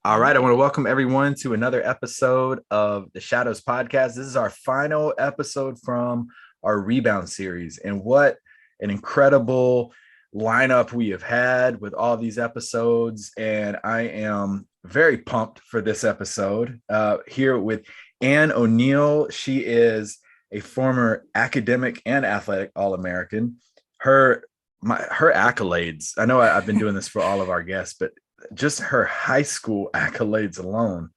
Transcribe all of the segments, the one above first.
All right, I want to welcome everyone to another episode of the Shadows Podcast. This is our final episode from our Rebound series. And what an incredible lineup we have had with all these episodes. And I am very pumped for this episode here with Ann O'Neill. She is a former academic and athletic All-American. Her accolades, I know I've been doing this for all of our guests, but just her high school accolades alone,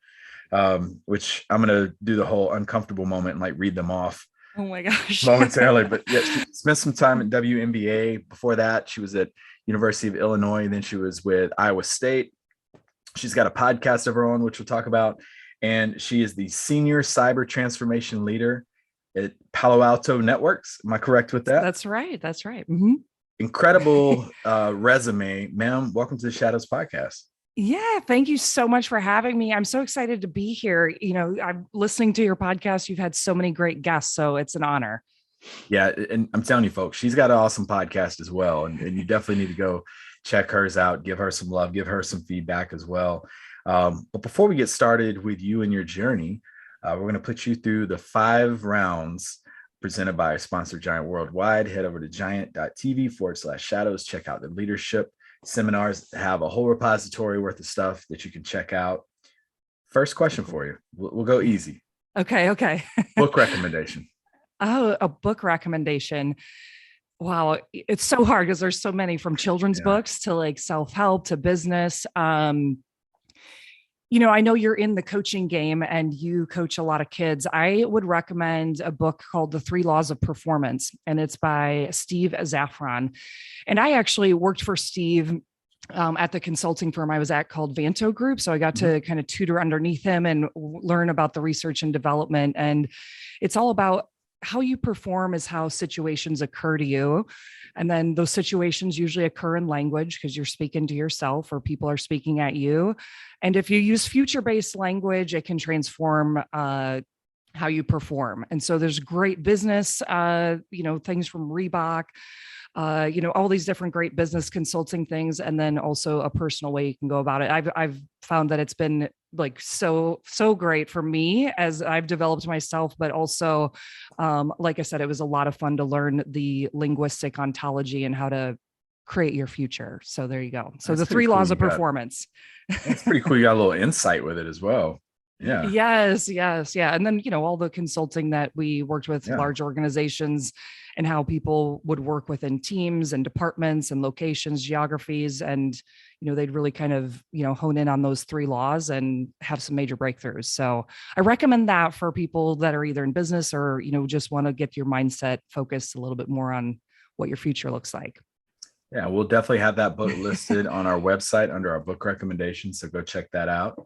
which I'm going to do the whole uncomfortable moment and like read them off Oh my gosh. momentarily. But yeah, she spent some time at WNBA. Before that, she was at University of Illinois. Then she was with Iowa State. She's got a podcast of her own, which we'll talk about. And she is the senior cyber transformation leader at Palo Alto Networks. Am I correct with that? That's right. That's right. Mm-hmm. Incredible resume, ma'am. Welcome to the Shadows Podcast. Yeah, thank you so much for having me. I'm so excited to be here. You know, I'm listening to your podcast. You've had so many great guests, so it's an honor. Yeah, and I'm telling you, folks, she's got an awesome podcast as well, and you definitely need to go check hers out, give her some love, give her some feedback as well. But before we get started with you and your journey, we're going to put you through the 5 rounds presented by our sponsor, Giant Worldwide. Head over to giant.tv/shadows. Check out the leadership seminars. Have a whole repository worth of stuff that you can check out. First question for you. We'll go easy. Okay. Book recommendation. Oh, a book recommendation. Wow. It's so hard because there's so many, from children's books to like self-help to business. You know, I know you're in the coaching game and you coach a lot of kids. I would recommend a book called The 3 Laws of Performance, and it's by Steve Zaffron. And I actually worked for Steve at the consulting firm I was at called Vanto Group. So I got to kind of tutor underneath him and learn about the research and development. And it's all about how you perform is how situations occur to you. And then those situations usually occur in language because you're speaking to yourself or people are speaking at you. And if you use future-based language, it can transform how you perform. And so there's great business, things from Reebok, all these different great business consulting things, and then also a personal way you can go about it. I've found that it's been like so great for me as I've developed myself, but also, like I said, it was a lot of fun to learn the linguistic ontology and how to create your future. So there you go. So That's the 3 cool. laws of performance. That's pretty cool. You got a little insight with it as well. Yeah. Yes. Yeah. And then, all the consulting that we worked with large organizations and how people would work within teams and departments and locations, geographies. And, they'd really kind of, hone in on those 3 laws and have some major breakthroughs. So I recommend that for people that are either in business or, just want to get your mindset focused a little bit more on what your future looks like. Yeah, we'll definitely have that book listed on our website under our book recommendations. So go check that out.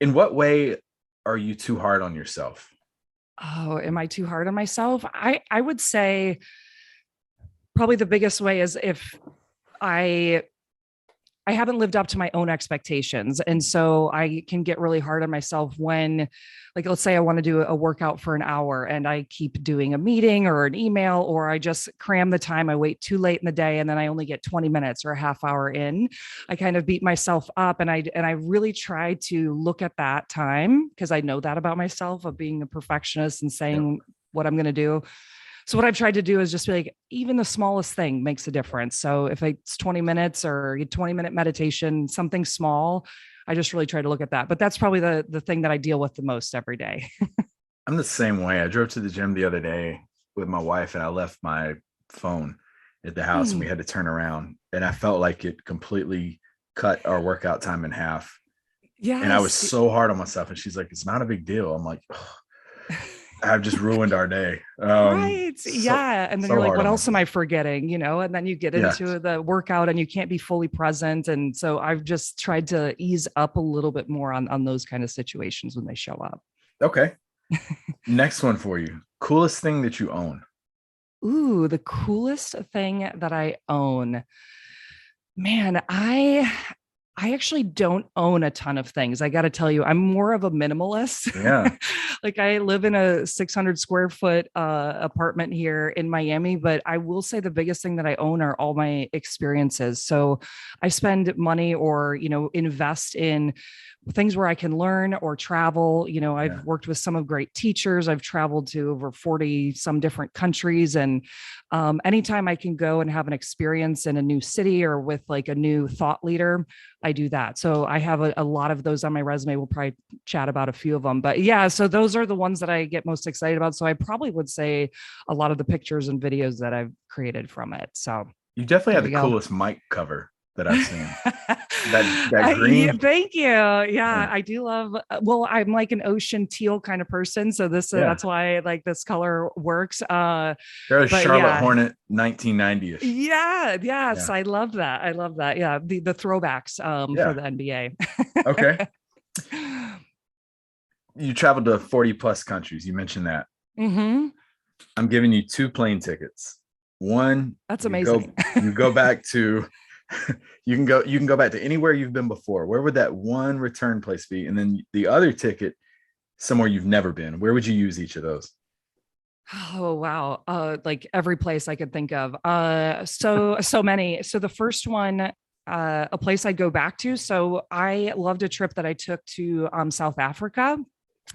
In what way are you too hard on yourself? Oh, am I too hard on myself? I would say probably the biggest way is if I haven't lived up to my own expectations. And so I can get really hard on myself when, like, let's say I want to do a workout for an hour and I keep doing a meeting or an email, or I just cram the time. I wait too late in the day and then I only get 20 minutes or a half hour in. I kind of beat myself up, and I really try to look at that time because I know that about myself, of being a perfectionist and saying what I'm going to do. So what I've tried to do is just be like, even the smallest thing makes a difference. So if it's 20 minutes or a 20-minute meditation, something small, I just really try to look at that. But that's probably the thing that I deal with the most every day. I'm the same way. I drove to the gym the other day with my wife and I left my phone at the house and we had to turn around, and I felt like it completely cut our workout time in half. Yeah. And I was so hard on myself, and she's like, it's not a big deal. I'm like, I've just ruined our day. Right. Yeah. And then you're like, what else am I forgetting? And then you get into the workout and you can't be fully present. And so I've just tried to ease up a little bit more on those kind of situations when they show up. Okay. Next one for you. Coolest thing that you own? Ooh, the coolest thing that I own. Man, I I actually don't own a ton of things. I got to tell you, I'm more of a minimalist. Yeah. Like I live in a 600 square foot apartment here in Miami, but I will say the biggest thing that I own are all my experiences. So I spend money or, invest in things where I can learn or travel. Yeah. I've worked with some of great teachers. I've traveled to over 40 some different countries. And anytime I can go and have an experience in a new city or with like a new thought leader, I do that. So I have a lot of those on my resume. We'll probably chat about a few of them, but yeah, so those are the ones that I get most excited about. So I probably would say a lot of the pictures and videos that I've created from it. So You definitely have there the we go. coolest mic cover that I've seen. That Yeah, green. thank you. Yeah, Yeah. I do love. Well, I'm like an ocean teal kind of person, so this Yeah. that's why like this color works. They're a But Charlotte yeah, Hornet 1990-ish. yeah, yes, Yeah. I love that. I love that. Yeah, the throwbacks for Yeah. the NBA. Okay. You traveled to 40 plus countries. You mentioned that. Hmm. I'm giving you 2 plane tickets. One, That's amazing. you go back to you can go back to anywhere you've been before. Where would that one return place be? And then the other ticket, somewhere you've never been. Where would you use each of those? Oh wow. Like every place I could think of. So many. So the first one, a place I'd go back to. So I loved a trip that I took to South Africa.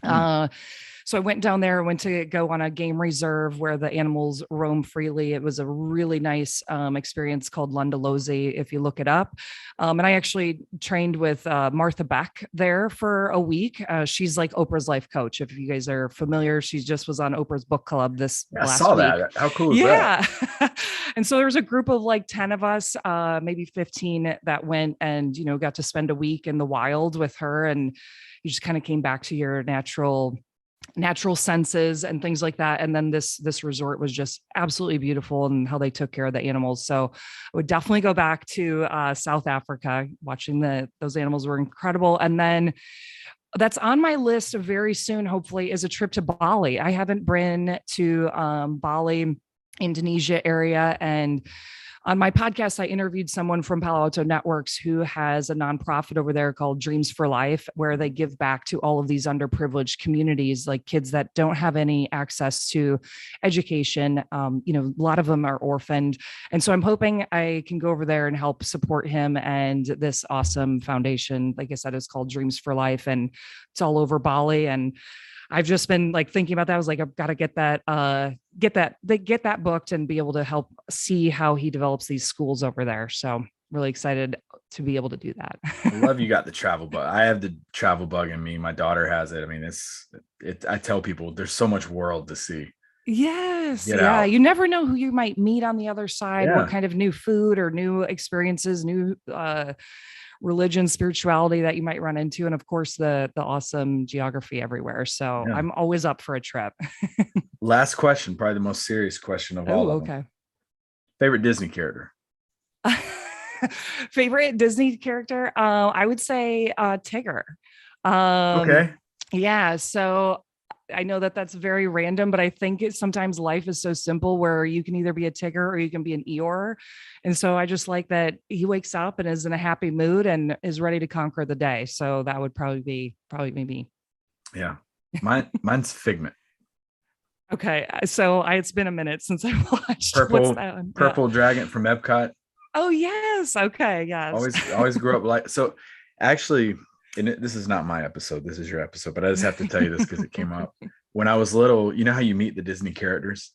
Mm, Uh, so I went down there, went to go on a game reserve where the animals roam freely. It was a really nice experience called Lundalozi, if you look it up. And I actually trained with Martha Beck there for a week. She's like Oprah's life coach. If you guys are familiar, she just was on Oprah's book club this yeah, I last saw week. that. How cool is that? Yeah. And so there was a group of like 10 of us, maybe 15 that went and, got to spend a week in the wild with her. And you just kind of came back to your natural senses and things like that. And then this resort was just absolutely beautiful and how they took care of the animals. So I would definitely go back to South Africa. Watching those animals were incredible. And then that's on my list of very soon, hopefully, is a trip to Bali. I haven't been to Bali, Indonesia area. And on my podcast, I interviewed someone from Palo Alto Networks who has a nonprofit over there called Dreams for Life, where they give back to all of these underprivileged communities, like kids that don't have any access to education. A lot of them are orphaned. And so I'm hoping I can go over there and help support him and this awesome foundation. Like I said, it's called Dreams for Life, and it's all over Bali. And I've just been like thinking about that. I was like, I've got to get that booked and be able to help see how he develops these schools over there. So really excited to be able to do that. I love you got the travel bug. I have the travel bug in me. My daughter has it. I mean, I tell people there's so much world to see. Yes. Get Yeah. out. You never know who you might meet on the other side, what Yeah. kind of new food or new experiences, new religion, spirituality that you might run into. And of course, the awesome geography everywhere. So Yeah. I'm always up for a trip. Last question, probably the most serious question of all Oh, of them. okay. Favorite Disney character? Favorite Disney character? I would say Tigger. Okay. Yeah. So I know that that's very random, but I think sometimes life is so simple where you can either be a Tigger or you can be an Eeyore. And so I just like that he wakes up and is in a happy mood and is ready to conquer the day. So that would probably be me. Yeah. Mine's Figment. Okay. So it's been a minute since I watched. What's Purple that one? Yeah. purple dragon from Epcot. Oh, yes. Okay. Yes. Always grew up like so. Actually, this is not my episode. This is your episode, but I just have to tell you this because it came up when I was little. You know how you meet the Disney characters?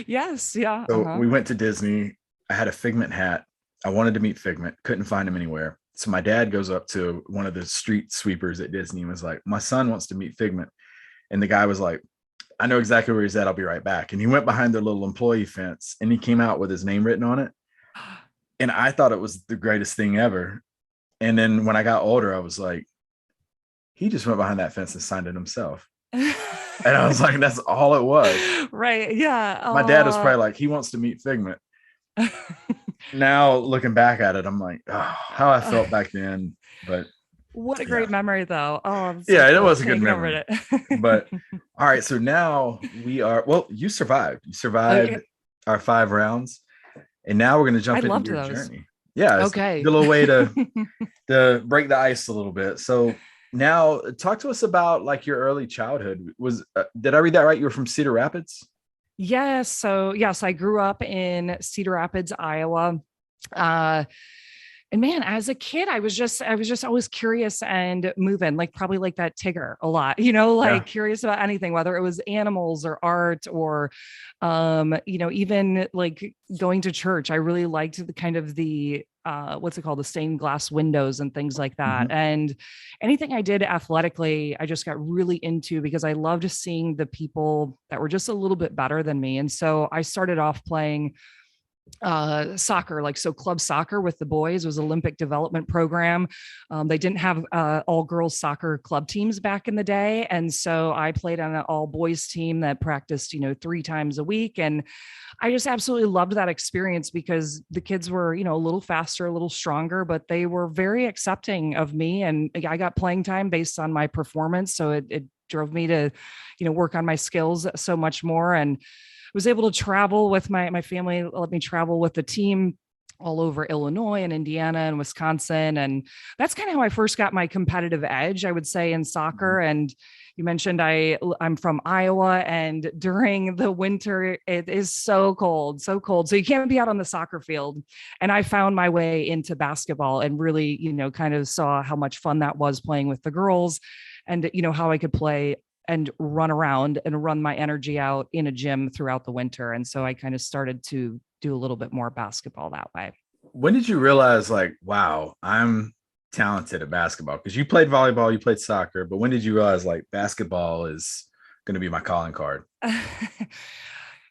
Yes. Yeah. So Uh-huh. we went to Disney. I had a Figment hat. I wanted to meet Figment. Couldn't find him anywhere. So my dad goes up to one of the street sweepers at Disney and was like, "My son wants to meet Figment." And the guy was like, "I know exactly where he's at. I'll be right back." And he went behind their little employee fence and he came out with his name written on it. And I thought it was the greatest thing ever. And then when I got older, I was like, he just went behind that fence and signed it himself. And I was like, that's all it was. Right. Yeah. My dad was probably like, he wants to meet Figment. Now looking back at it, I'm like, oh, how I felt back then. But what a great memory, though. Oh, I'm so yeah, it cool. was a good Hanging over memory. it. But all right, so now you survived. You survived Okay. our 5 rounds. And now we're going to I jump into loved your those. journey. Yeah, it's a Okay. good little way to break the ice a little bit. So now talk to us about like your early childhood. Was did I read that right? You were from Cedar Rapids? Yes. So yes, I grew up in Cedar Rapids, Iowa. Uh, and man, as a kid, I was just always curious and moving, like probably like that Tigger a lot, like Yeah. curious about anything, whether it was animals or art or, even like going to church. I really liked the kind of what's it called? The stained glass windows and things like that. Mhm. And anything I did athletically, I just got really into because I loved seeing the people that were just a little bit better than me. And so I started off playing soccer, like so club soccer with the boys was Olympic development program. They didn't have all girls soccer club teams back in the day, and so I played on an all boys team that practiced 3 times a week. And I just absolutely loved that experience because the kids were a little faster, a little stronger, but they were very accepting of me, and I got playing time based on my performance, so it drove me to work on my skills so much more. And was able to travel with my family, let me travel with the team all over Illinois and Indiana and Wisconsin. And that's kind of how I first got my competitive edge, I would say, in Mhm. soccer. And you mentioned I'm from Iowa, and during the winter, it is so cold, so cold. So you can't be out on the soccer field. And I found my way into basketball and really, kind of saw how much fun that was playing with the girls and, how I could play and run around and run my energy out in a gym throughout the winter. And so I kind of started to do a little bit more basketball that way. When did you realize, like, wow, I'm talented at basketball? Because you played volleyball, you played soccer, but when did you realize like basketball is going to be my calling card?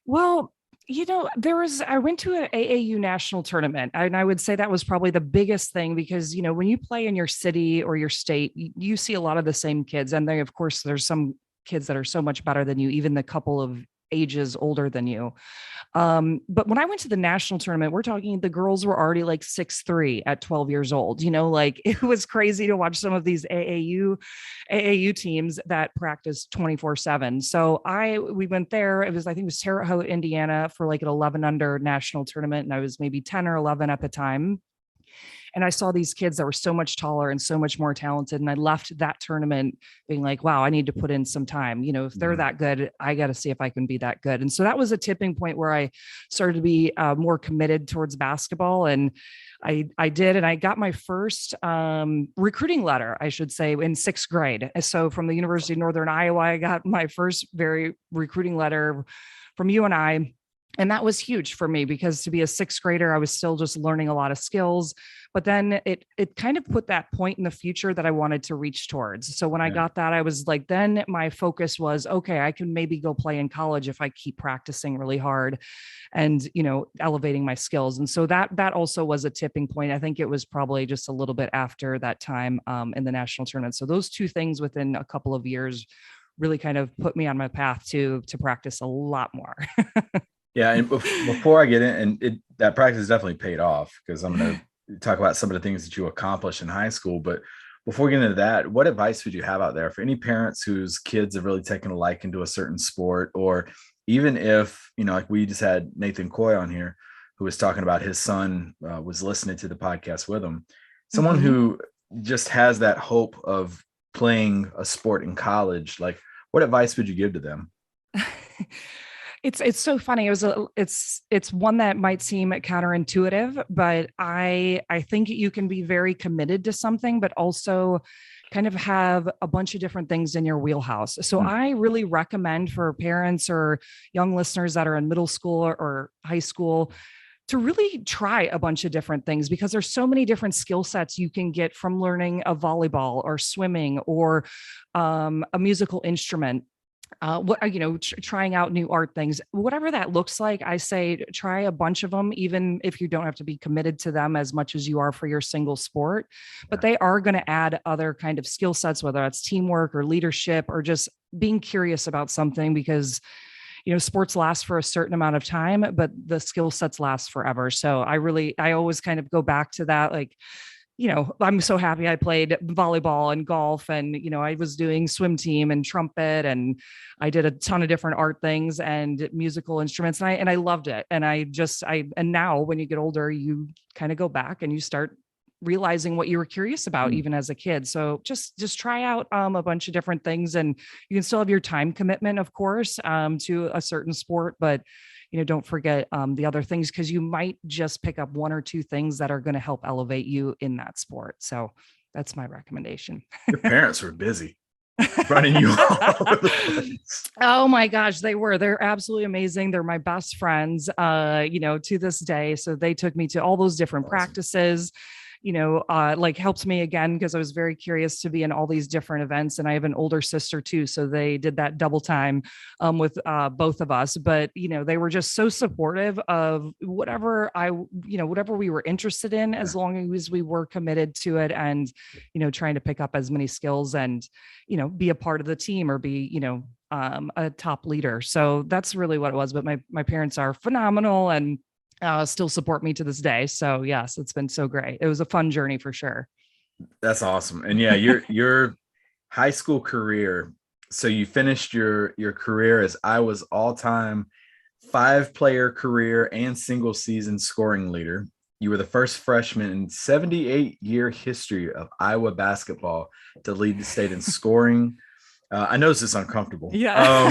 Well, I went to an AAU national tournament, and I would say that was probably the biggest thing because, when you play in your city or your state, you see a lot of the same kids. And of course, there's some kids that are so much better than you, even the couple of ages older than you. But when I went to the national tournament, we're talking the girls were already like 6'3" at 12 years old. Like it was crazy to watch some of these AAU teams that practice 24/7. So we went there. I think it was Terre Haute, Indiana for like an 11 under national tournament. And I was maybe 10 or 11 at the time. And I saw these kids that were so much taller and so much more talented. And I left that tournament being like, wow, I need to put in some time. If they're Mhm. that good, I got to see if I can be that good. And so that was a tipping point where I started to be more committed towards basketball. And I did. And I got my first recruiting letter, I should say, in 6th grade. So from the University of Northern Iowa, I got my first very recruiting letter from UNI. And that was huge for me because to be a 6th grader, I was still just learning a lot of skills. But then it kind of put that point in the future that I wanted to reach towards. So when I Yeah. got that, I was like, then my focus was, okay, I can maybe go play in college if I keep practicing really hard and, elevating my skills. And so that also was a tipping point. I think it was probably just a little bit after that time in the national tournament. So those two things within a couple of years really kind of put me on my path to practice a lot more. Yeah, and before I get in, and that practice definitely paid off because I'm going to talk about some of the things that you accomplished in high school. But before we get into that, what advice would you have out there for any parents whose kids have really taken a liking to a certain sport, or even if like we just had Nathan Coy on here, who was talking about his son was listening to the podcast with him, someone Mhm. who just has that hope of playing a sport in college, like what advice would you give to them? It's so funny. It's one that might seem counterintuitive, but I think you can be very committed to something, but also kind of have a bunch of different things in your wheelhouse. So Hmm. I really recommend for parents or young listeners that are in middle school or high school to really try a bunch of different things because there's so many different skill sets you can get from learning a volleyball or swimming or a musical instrument, trying out new art things, whatever that looks like. I say try a bunch of them, even if you don't have to be committed to them as much as you are for your single sport, but Yeah. they are going to add other kind of skill sets, whether that's teamwork or leadership or just being curious about something, because sports last for a certain amount of time, but the skill sets last forever. So I always kind of go back to that, like, I'm so happy I played volleyball and golf, and, I was doing swim team and trumpet, and I did a ton of different art things and musical instruments. And I loved it. And and now when you get older, you kind of go back and you start realizing what you were curious about even as a kid. So just try out a bunch of different things, and you can still have your time commitment, of course, to a certain sport, but don't forget the other things, because you might just pick up one or two things that are going to help elevate you in that sport. So that's my recommendation. Your parents were busy running you all over the place. Oh my gosh, they're absolutely amazing. They're my best friends, to this day. So they took me to all those different practices, like helped me again, because I was very curious to be in all these different events. And I have an older sister too. So they did that double time with both of us. But, they were just so supportive of whatever we were interested in, as long as we were committed to it, and, trying to pick up as many skills and, be a part of the team, or be, a top leader. So that's really what it was. But my parents are phenomenal, and still support me to this day. So yes, it's been so great. It was a fun journey for sure. That's awesome. And yeah, your high school career. So you finished your career as Iowa's all-time 5-player career and single season scoring leader. You were the first freshman in 78-year history of Iowa basketball to lead the state in scoring. I know this is uncomfortable. Yeah.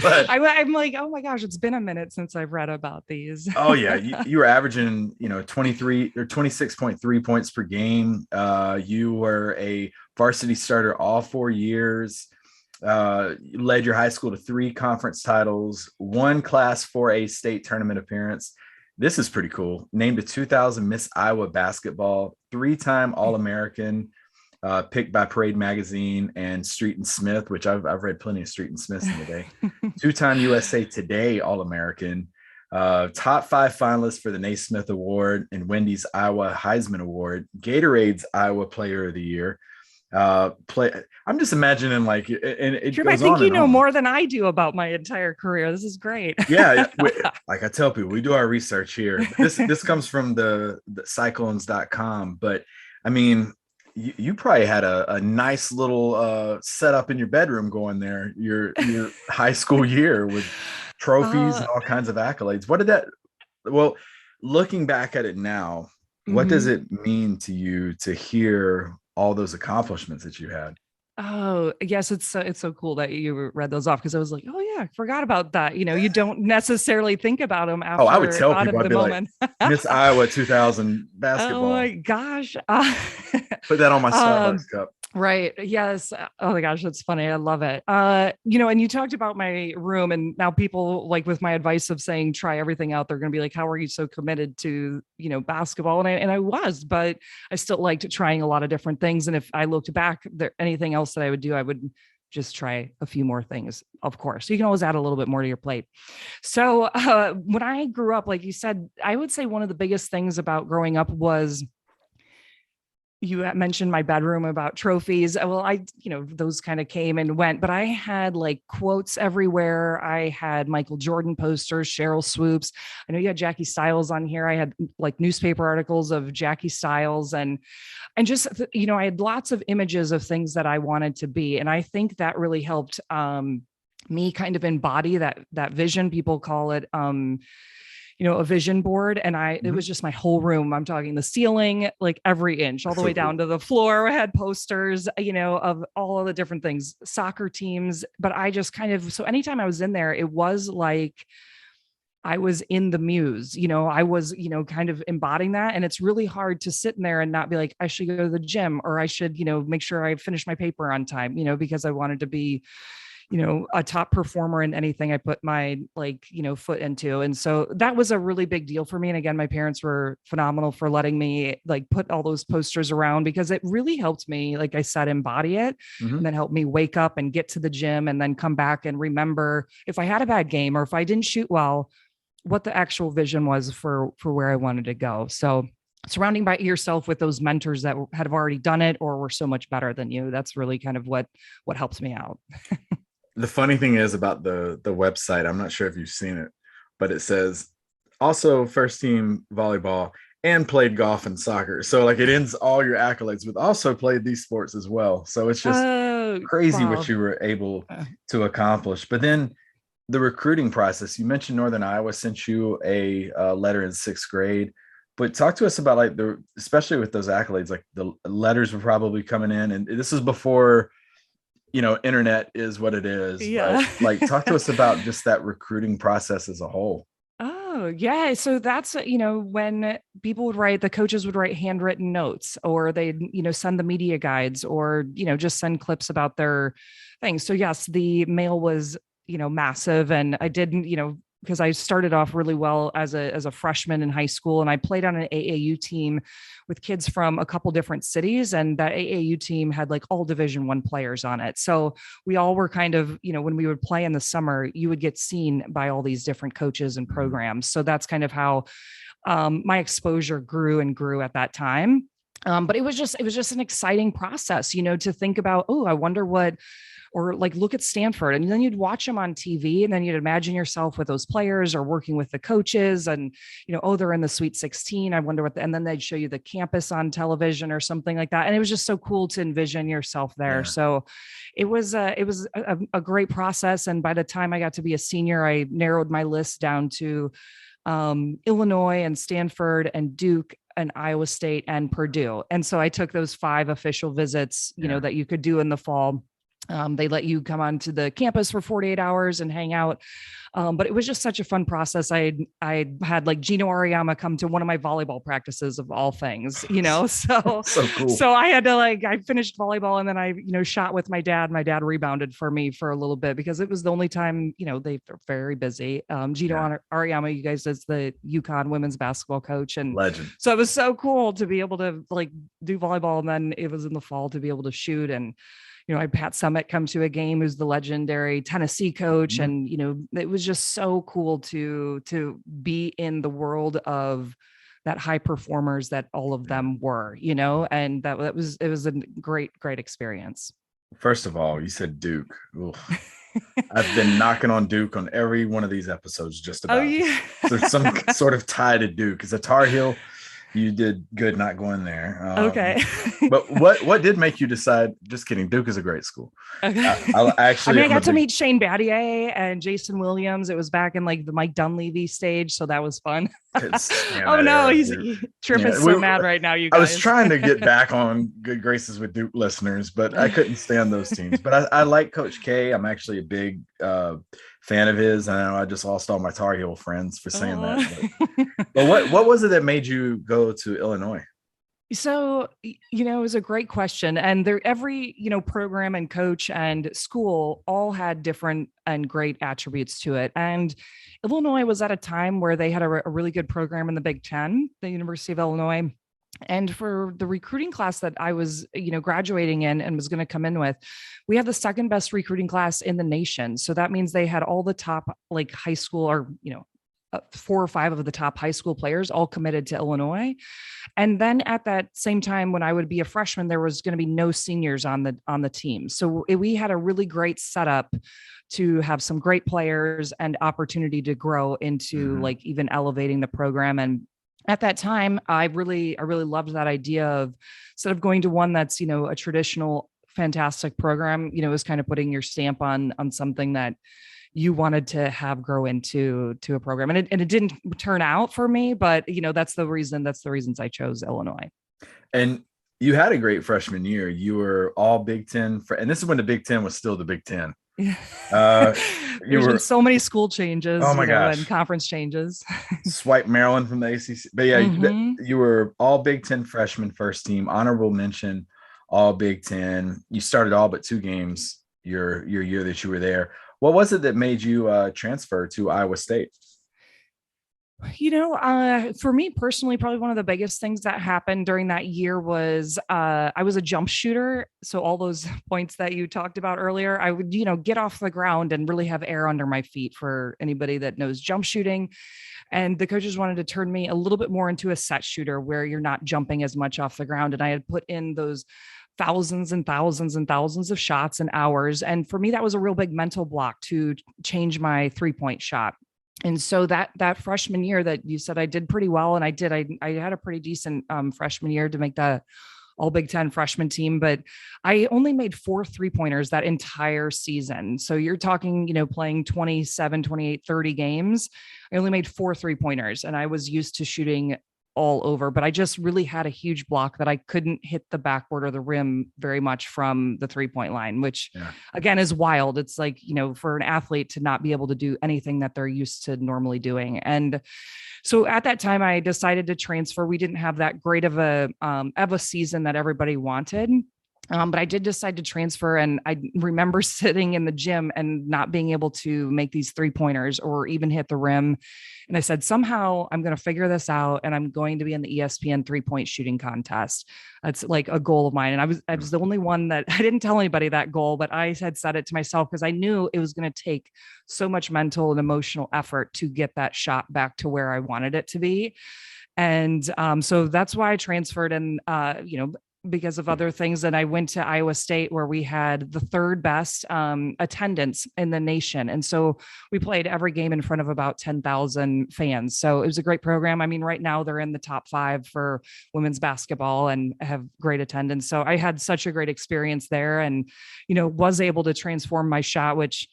But I'm like, oh my gosh, it's been a minute since I've read about these. Oh yeah. You were averaging, 23 or 26.3 points per game. You were a varsity starter all 4 years. You led your high school to 3 conference titles, 1 Class 4A state tournament appearance. This is pretty cool. Named a 2000 Miss Iowa basketball, 3-time All-American, picked by Parade Magazine and Street and Smith, which I've read plenty of Street and Smiths in the day. 2-time USA Today All-American, top 5 finalists for the Naismith Award and Wendy's Iowa Heisman Award, Gatorade's Iowa Player of the Year. I'm just imagining like, and it sure, goes I think on you and know on. more than I do about my entire career. This is great. Yeah, like I tell people, we do our research here. This comes from the cyclones.com, but I mean, you probably had a nice little setup in your bedroom going there, your high school year, with trophies and all kinds of accolades. Well, looking back at it now, what does it mean to you to hear all those accomplishments that you had? Oh, yes. It's so cool that you read those off, because I was like, oh yeah, I forgot about that. You don't necessarily think about them after I would tell people, I'd be moment. like, Miss Iowa 2000 basketball. Oh my gosh. Put that on my Starbucks cup. Right. Yes. Oh my gosh, that's funny. I love it. And you talked about my room, and now people, like, with my advice of saying try everything out, they're going to be like, how are you so committed to, basketball? And I was, but I still liked trying a lot of different things. And if I looked back, anything else that I would do, I would just try a few more things. Of course, you can always add a little bit more to your plate. So when I grew up, like you said, I would say one of the biggest things about growing up was, you mentioned my bedroom about trophies. Well, those kind of came and went, but I had like quotes everywhere. I had Michael Jordan posters, Cheryl Swoops. I know you had Jackie Stiles on here. I had like newspaper articles of Jackie Stiles, and just, I had lots of images of things that I wanted to be. And I think that really helped me kind of embody that vision. People call it, a vision board. And it was just my whole room. I'm talking the ceiling, like every inch, all the way down to the floor. I had posters, of all of the different things, soccer teams. But I just so anytime I was in there, it was like I was in the muse, I was, kind of embodying that. And it's really hard to sit in there and not be like, I should go to the gym, or I should, make sure I finish my paper on time, because I wanted to be, a top performer in anything I put my foot into. And so that was a really big deal for me. And again, my parents were phenomenal for letting me put all those posters around, because it really helped me, like I said, embody it, and then help me wake up and get to the gym, and then come back and remember if I had a bad game or if I didn't shoot well, what the actual vision was for where I wanted to go. So surrounding yourself with those mentors that have already done it or were so much better than you, that's really kind of what helps me out. The funny thing is about the website, I'm not sure if you've seen it, but it says also first team volleyball and played golf and soccer. So like it ends all your accolades, but also played these sports as well. So it's just crazy Wow. what you were able to accomplish. But then the recruiting process, you mentioned Northern Iowa sent you a letter in 6th grade, but talk to us about like especially with those accolades, like the letters were probably coming in, and this is before, internet is what it is, but Yeah. like talk to us about just that recruiting process as a whole. Oh, yeah. So that's, when people would write, the coaches would write handwritten notes, or they'd, send the media guides, or, just send clips about their things. So yes, the mail was, massive. And I didn't, because I started off really well as a freshman in high school, and I played on an AAU team with kids from a couple different cities, and that AAU team had like all Division I players on it. So we all were kind of, when we would play in the summer, you would get seen by all these different coaches and programs. So that's kind of how my exposure grew and grew at that time. But it was just an exciting process, to think about, oh, I wonder what, or like look at Stanford, and then you'd watch them on TV, and then you'd imagine yourself with those players or working with the coaches, and oh, they're in the Sweet 16. I wonder and then they'd show you the campus on television or something like that, and it was just so cool to envision yourself there. Yeah. So it was a great process, and by the time I got to be a senior, I narrowed my list down to Illinois and Stanford and Duke and Iowa State and Purdue, and so I took those 5 official visits, that you could do in the fall. They let you come onto the campus for 48 hours and hang out. But it was just such a fun process. I had like Gino Ariyama come to one of my volleyball practices of all things, so cool. So I had to I finished volleyball, and then I, shot with my dad. My dad rebounded for me for a little bit because it was the only time, they're very busy. Gino Ariyama, you guys, is the UConn women's basketball coach, and legend. So it was so cool to be able to do volleyball. And then it was in the fall to be able to shoot. And I had Pat Summitt come to a game, who's the legendary Tennessee coach. Mm-hmm. And, it was just so cool to be in the world of that high performers that all of them were, and it was a great experience. First of all, you said Duke. I've been knocking on Duke on every one of these episodes, just about. Oh, yeah. There's some sort of tie to Duke. As a Tar Heel, you did good not going there. Okay. But what did make you decide? Just kidding. Duke is a great school. Okay. I got to meet Shane Battier and Jason Williams. It was back in the Mike Dunleavy stage, so that was fun. Oh no, he's Tripp so mad right now. You guys. I was trying to get back on good graces with Duke listeners, but I couldn't stand those teams. But I like Coach K. I'm actually a big fan of his, and I just lost all my Tar Heel friends for saying that. But what was it that made you go to Illinois? So, it was a great question. And every, program and coach and school all had different and great attributes to it. And Illinois was at a time where they had a really good program in the Big Ten, the University of Illinois. And for the recruiting class that I was, graduating in and was going to come in with, we had the second best recruiting class in the nation. So that means they had all the top high school or, 4 or 5 of the top high school players all committed to Illinois. And then at that same time, when I would be a freshman, there was going to be no seniors on the team. So we had a really great setup to have some great players and opportunity to grow into even elevating the program. And at that time, I really loved that idea of, instead of going to one that's, a traditional, fantastic program, it was kind of putting your stamp on something that you wanted to have grow into a program. And it didn't turn out for me, but that's the reasons I chose Illinois. And you had a great freshman year. You were all Big Ten, and this is when the Big Ten was still the Big Ten. There's been so many school changes, oh my gosh, and conference changes. Swipe Maryland from the ACC, but yeah, you were all Big Ten freshman first team, honorable mention, all Big Ten. You started all but 2 games your year that you were there. What was it that made you transfer to Iowa State? For me personally, probably one of the biggest things that happened during that year was I was a jump shooter. So all those points that you talked about earlier, I would, get off the ground and really have air under my feet, for anybody that knows jump shooting. And the coaches wanted to turn me a little bit more into a set shooter where you're not jumping as much off the ground. And I had put in those thousands and thousands and thousands of shots and hours. And for me, that was a real big mental block to change my 3-point shot. And so that freshman year that you said I did pretty well, and I had a pretty decent freshman year to make the all Big Ten freshman team, but I only made 4 3-pointers that entire season. So you're talking, playing 27, 28, 30 games. I only made 4 3-pointers, and I was used to shooting all over, but I just really had a huge block that I couldn't hit the backboard or the rim very much from the 3-point line, which Yeah. again is wild. It's like, for an athlete to not be able to do anything that they're used to normally doing. And so at that time, I decided to transfer. We didn't have that great of a season that everybody wanted. But I did decide to transfer, and I remember sitting in the gym and not being able to make these 3-pointers or even hit the rim. And I said, somehow I'm going to figure this out, and I'm going to be in the ESPN 3-point shooting contest. That's like a goal of mine. And I was the only one that I didn't tell anybody that goal, but I had said it to myself because I knew it was going to take so much mental and emotional effort to get that shot back to where I wanted it to be. And so that's why I transferred. And, because of other things. And I went to Iowa State, where we had the third best attendance in the nation. And so we played every game in front of about 10,000 fans. So it was a great program. I mean, right now they're in the top 5 for women's basketball and have great attendance. So I had such a great experience there, and, was able to transform my shot, which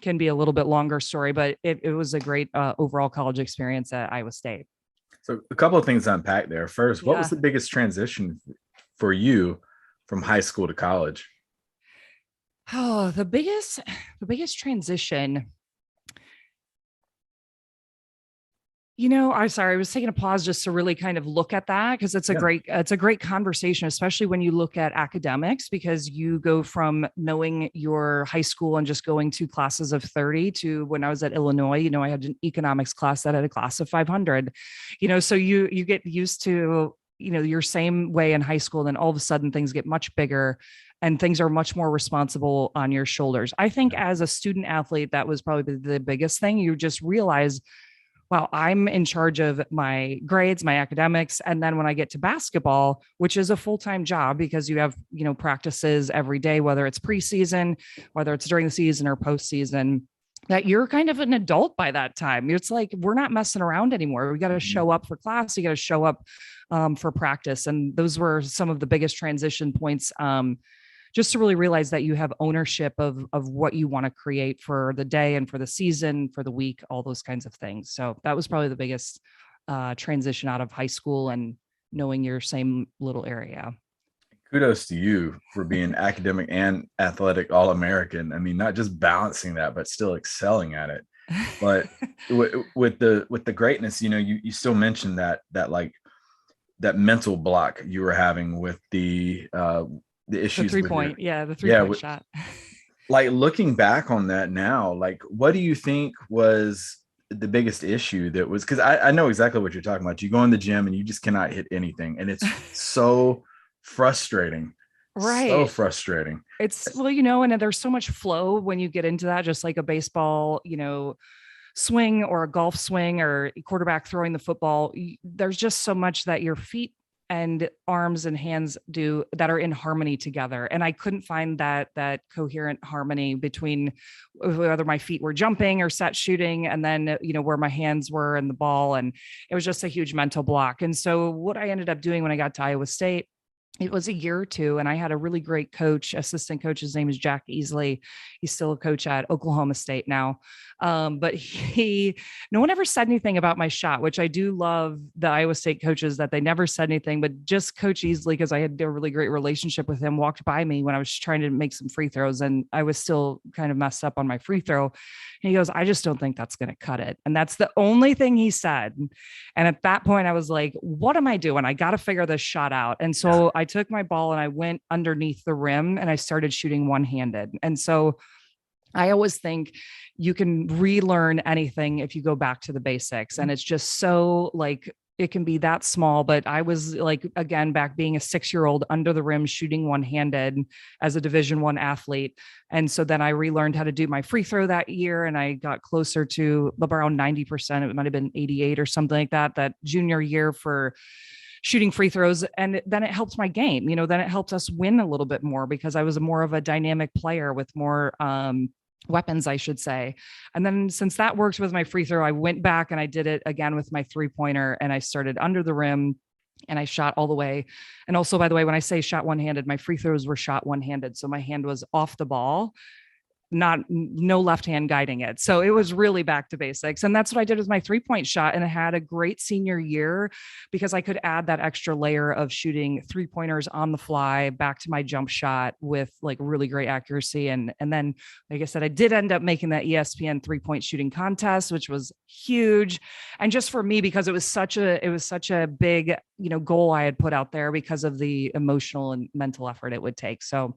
can be a little bit longer story, but it was a great overall college experience at Iowa State. So a couple of things to unpack there. First, what was the biggest transition for you from high school to college? Oh, the biggest transition. I'm sorry, I was taking a pause just to really kind of look at that, because it's a great conversation, especially when you look at academics, because you go from knowing your high school and just going to classes of 30 to when I was at Illinois, I had an economics class that had a class of 500, so you get used to, your same way in high school. And then all of a sudden things get much bigger and things are much more responsible on your shoulders. I think as a student athlete, that was probably the biggest thing. You just realize, wow, I'm in charge of my grades, my academics. And then when I get to basketball, which is a full-time job because you have, practices every day, whether it's preseason, whether it's during the season or postseason, that you're kind of an adult by that time. It's like, we're not messing around anymore. We got to show up for class. You got to show up for practice. And those were some of the biggest transition points, just to really realize that you have ownership of what you want to create for the day and for the season, for the week, all those kinds of things. So that was probably the biggest transition out of high school and knowing your same little area. Kudos to you for being academic and athletic All-American. I mean, not just balancing that, but still excelling at it. But with the greatness, you still mentioned that mental block you were having with the issues. The 3-point, the 3-point shot. Like, looking back on that now, like, what do you think was the biggest issue that was, because I know exactly what you're talking about. You go in the gym and you just cannot hit anything. And it's so frustrating. Right. So frustrating. It's, and there's so much flow when you get into that, just like a baseball, swing or a golf swing or quarterback throwing the football. There's just so much that your feet and arms and hands do that are in harmony together. And I couldn't find that coherent harmony between whether my feet were jumping or set shooting, and then, where my hands were and the ball. And it was just a huge mental block. And so what I ended up doing when I got to Iowa State, it was a year or two, and I had a really great assistant coach. His name is Jack Easley. He's still a coach at Oklahoma State now. But no one ever said anything about my shot, which I do love the Iowa State coaches that they never said anything, but just Coach Easley, because I had a really great relationship with him, walked by me when I was trying to make some free throws, and I was still kind of messed up on my free throw. And he goes, "I just don't think that's going to cut it." And that's the only thing he said. And at that point I was like, what am I doing? I got to figure this shot out. And so I took my ball and I went underneath the rim and I started shooting one-handed. And so I always think you can relearn anything if you go back to the basics. And it's just so, like, it can be that small, but I was like, again, back being a 6-year-old under the rim, shooting one-handed as a Division I athlete. And so then I relearned how to do my free throw that year. And I got closer to around 90%. It might've been 88 or something like that junior year for shooting free throws. And then it helped my game, then it helped us win a little bit more because I was more of a dynamic player with more, weapons, I should say. And then since that worked with my free throw, I went back and I did it again with my 3-pointer, and I started under the rim and I shot all the way. And also, by the way, when I say shot one-handed, my free throws were shot one-handed. So my hand was off the ball, no left hand guiding it. So it was really back to basics. And that's what I did with my 3-point shot. And I had a great senior year because I could add that extra layer of shooting 3-pointers on the fly back to my jump shot with like really great accuracy. And then, like I said, I did end up making that ESPN 3-point shooting contest, which was huge. And just for me, because it was such a big, goal I had put out there because of the emotional and mental effort it would take. So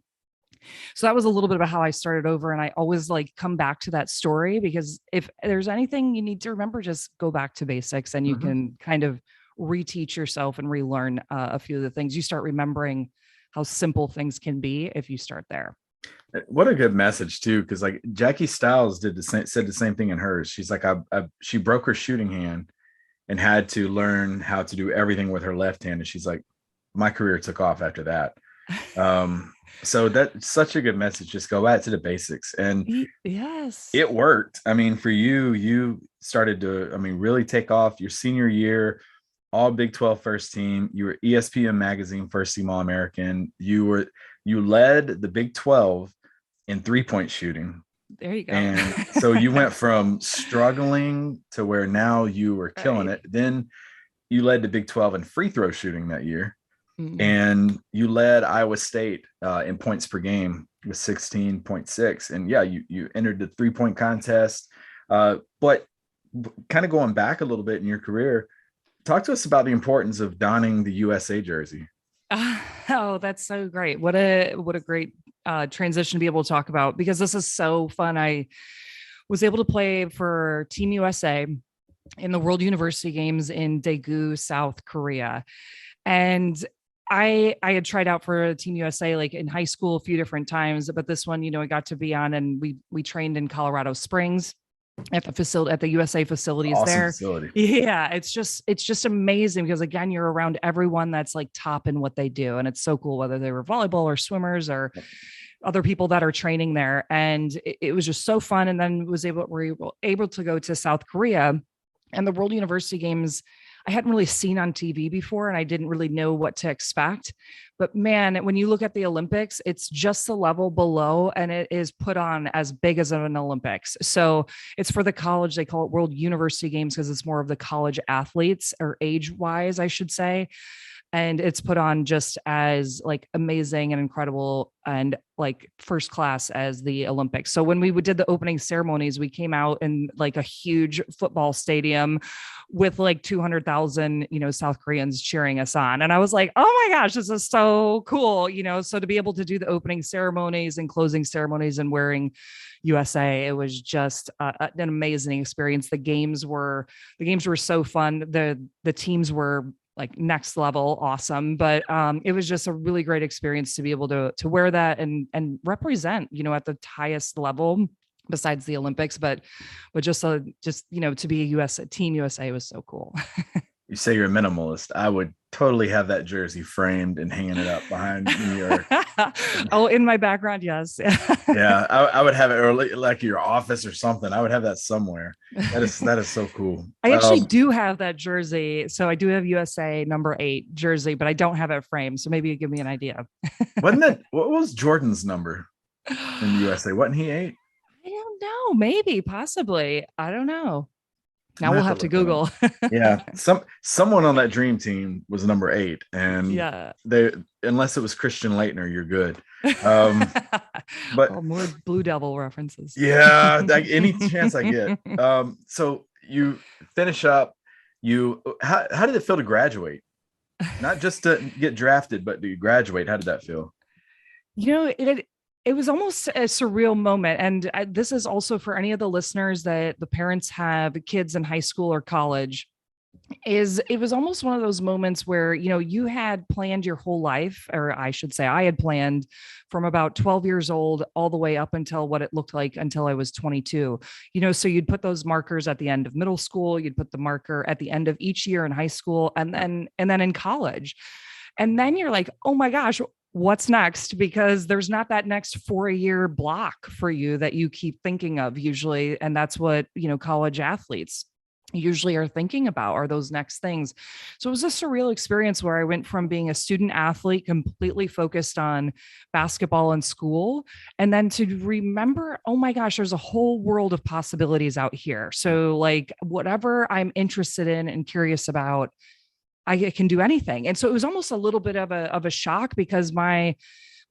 that was a little bit about how I started over. And I always like come back to that story, because if there's anything you need to remember, just go back to basics, and you can kind of reteach yourself and relearn a few of the things. You start remembering how simple things can be if you start there. What a good message too. Cause like Jackie Stiles said the same thing in hers. She's like, she broke her shooting hand and had to learn how to do everything with her left hand. And she's like, my career took off after that. So that's such a good message. Just go back to the basics. And yes, it worked. I mean, for you started to, really take off your senior year, all Big 12 first team. You were ESPN magazine first team All-American. You led the Big 12 in 3-point shooting. There you go. And so you went from struggling to where now you were killing it. Then you led the Big 12 in free throw shooting that year. And you led Iowa State in points per game with 16.6. And yeah, you entered the 3-point contest. But kind of going back a little bit in your career, talk to us about the importance of donning the USA jersey. Oh, that's so great. What a great transition to be able to talk about, because this is so fun. I was able to play for Team USA in the World University Games in Daegu, South Korea. And I had tried out for Team USA like in high school a few different times, but this one, I got to be on, and we trained in Colorado Springs at the USA facilities awesome there. Facility. Yeah, it's just amazing, because again, you're around everyone that's like top in what they do, and it's so cool, whether they were volleyball or swimmers or other people that are training there. And it was just so fun. And then we were able to go to South Korea, and the World University Games I hadn't really seen on TV before, and I didn't really know what to expect. But man, when you look at the Olympics, it's just the level below, and it is put on as big as an Olympics. So it's for the college. They call it World University Games because it's more of the college athletes, or age-wise, I should say. And it's put on just as like amazing and incredible and like first class as the Olympics. So when we did the opening ceremonies, we came out in like a huge football stadium with like 200,000, South Koreans cheering us on. And I was like, oh my gosh, this is so cool. So to be able to do the opening ceremonies and closing ceremonies and wearing USA, it was just an amazing experience. The games were so fun. The teams were like next level awesome, but it was just a really great experience to be able to wear that and represent, at the highest level besides the Olympics, but just to be Team USA was so cool. You say you're a minimalist. I would totally have that jersey framed and hanging it up behind me. Oh, in my background, yes. Yeah, I would have it, or like your office or something. I would have that somewhere. That is so cool. I actually do have that jersey. So I do have USA number 8 jersey, but I don't have it framed. So maybe you give me an idea. What was Jordan's number in the USA? Wasn't he 8? I don't know. Maybe, possibly. I don't know. Now we'll have to Google. Yeah. Someone on that dream team was number 8. And yeah, unless it was Christian Laettner, you're good. But more Blue Devil references. Yeah, like any chance I get. So you finish up, how did it feel to graduate? Not just to get drafted, but to graduate. How did that feel? It was almost a surreal moment. And this is also for any of the listeners that the parents have kids in high school or college. It was almost one of those moments where, you had planned your whole life, or I should say I had planned from about 12 years old all the way up until what it looked like until I was 22, so you'd put those markers at the end of middle school, you'd put the marker at the end of each year in high school, and then in college. And then you're like, oh my gosh, what's next, because there's not that next 4-year block for you that you keep thinking of usually. And that's what, college athletes usually are thinking about, are those next things. So it was a surreal experience where I went from being a student athlete completely focused on basketball and school, and then to remember, oh my gosh, there's a whole world of possibilities out here. So like whatever I'm interested in and curious about, I can do anything. And so it was almost a little bit of a shock, because my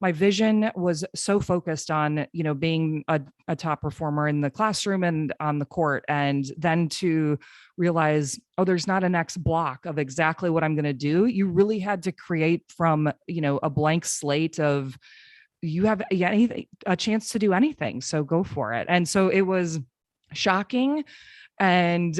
vision was so focused on, being a top performer in the classroom and on the court. And then to realize, oh, there's not a next block of exactly what I'm going to do. You really had to create from, a blank slate of, you have a chance to do anything. So go for it. And so it was shocking. And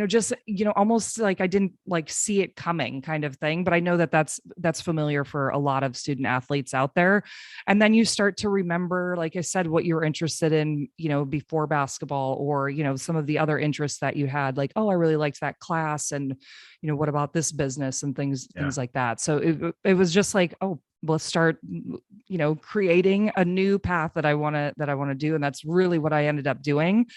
just almost like I didn't like see it coming kind of thing. But I know that that's familiar for a lot of student athletes out there. And then you start to remember, like I said, what you were interested in, before basketball, or some of the other interests that you had, like, oh, I really liked that class, and what about this business, and things like that. So it was just like, oh, let's start creating a new path that I want to do. And that's really what I ended up doing.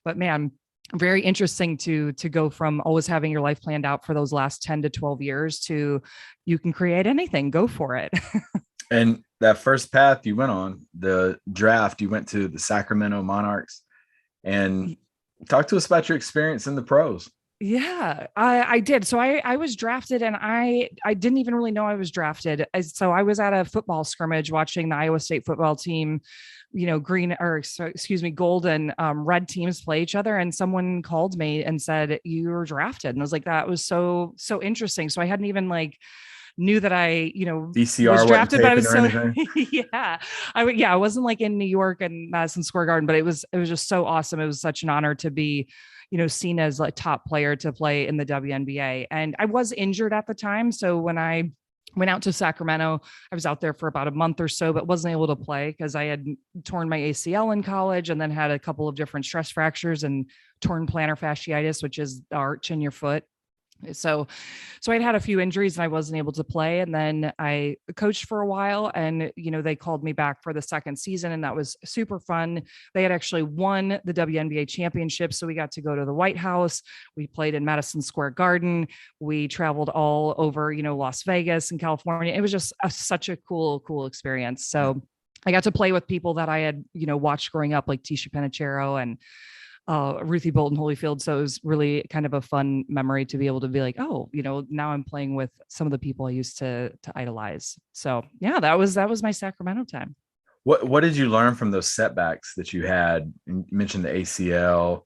But man, very interesting to go from always having your life planned out for those last 10 to 12 years to, you can create anything, go for it. And that first path you went on, the draft, you went to the Sacramento Monarchs, and talk to us about your experience in the pros. Yeah, I did. So I was drafted, and I didn't even really know I was drafted. So I was at a football scrimmage watching the Iowa State football team, gold and red teams play each other. And someone called me and said, you were drafted. And I was like, that was so interesting. So I hadn't even knew that I, VCR was drafted, but I was so, I wasn't like in New York and Madison Square Garden, but it was just so awesome. It was such an honor to be, seen as a top player to play in the WNBA. And I was injured at the time. So when I went out to Sacramento, I was out there for about a month or so, but wasn't able to play because I had torn my ACL in college, and then had a couple of different stress fractures and torn plantar fasciitis, which is the arch in your foot. So I'd had a few injuries and I wasn't able to play. And then I coached for a while, and, they called me back for the second season, and that was super fun. They had actually won the WNBA championship. So we got to go to the White House. We played in Madison Square Garden. We traveled all over, Las Vegas and California. It was just such a cool experience. So I got to play with people that I had, watched growing up, like Tisha Penicheiro and Ruthie Bolton Holyfield. So it was really kind of a fun memory to be able to be like, oh, now I'm playing with some of the people I used to idolize. So yeah, that was my Sacramento time. What did you learn from those setbacks that you had? You mentioned the ACL.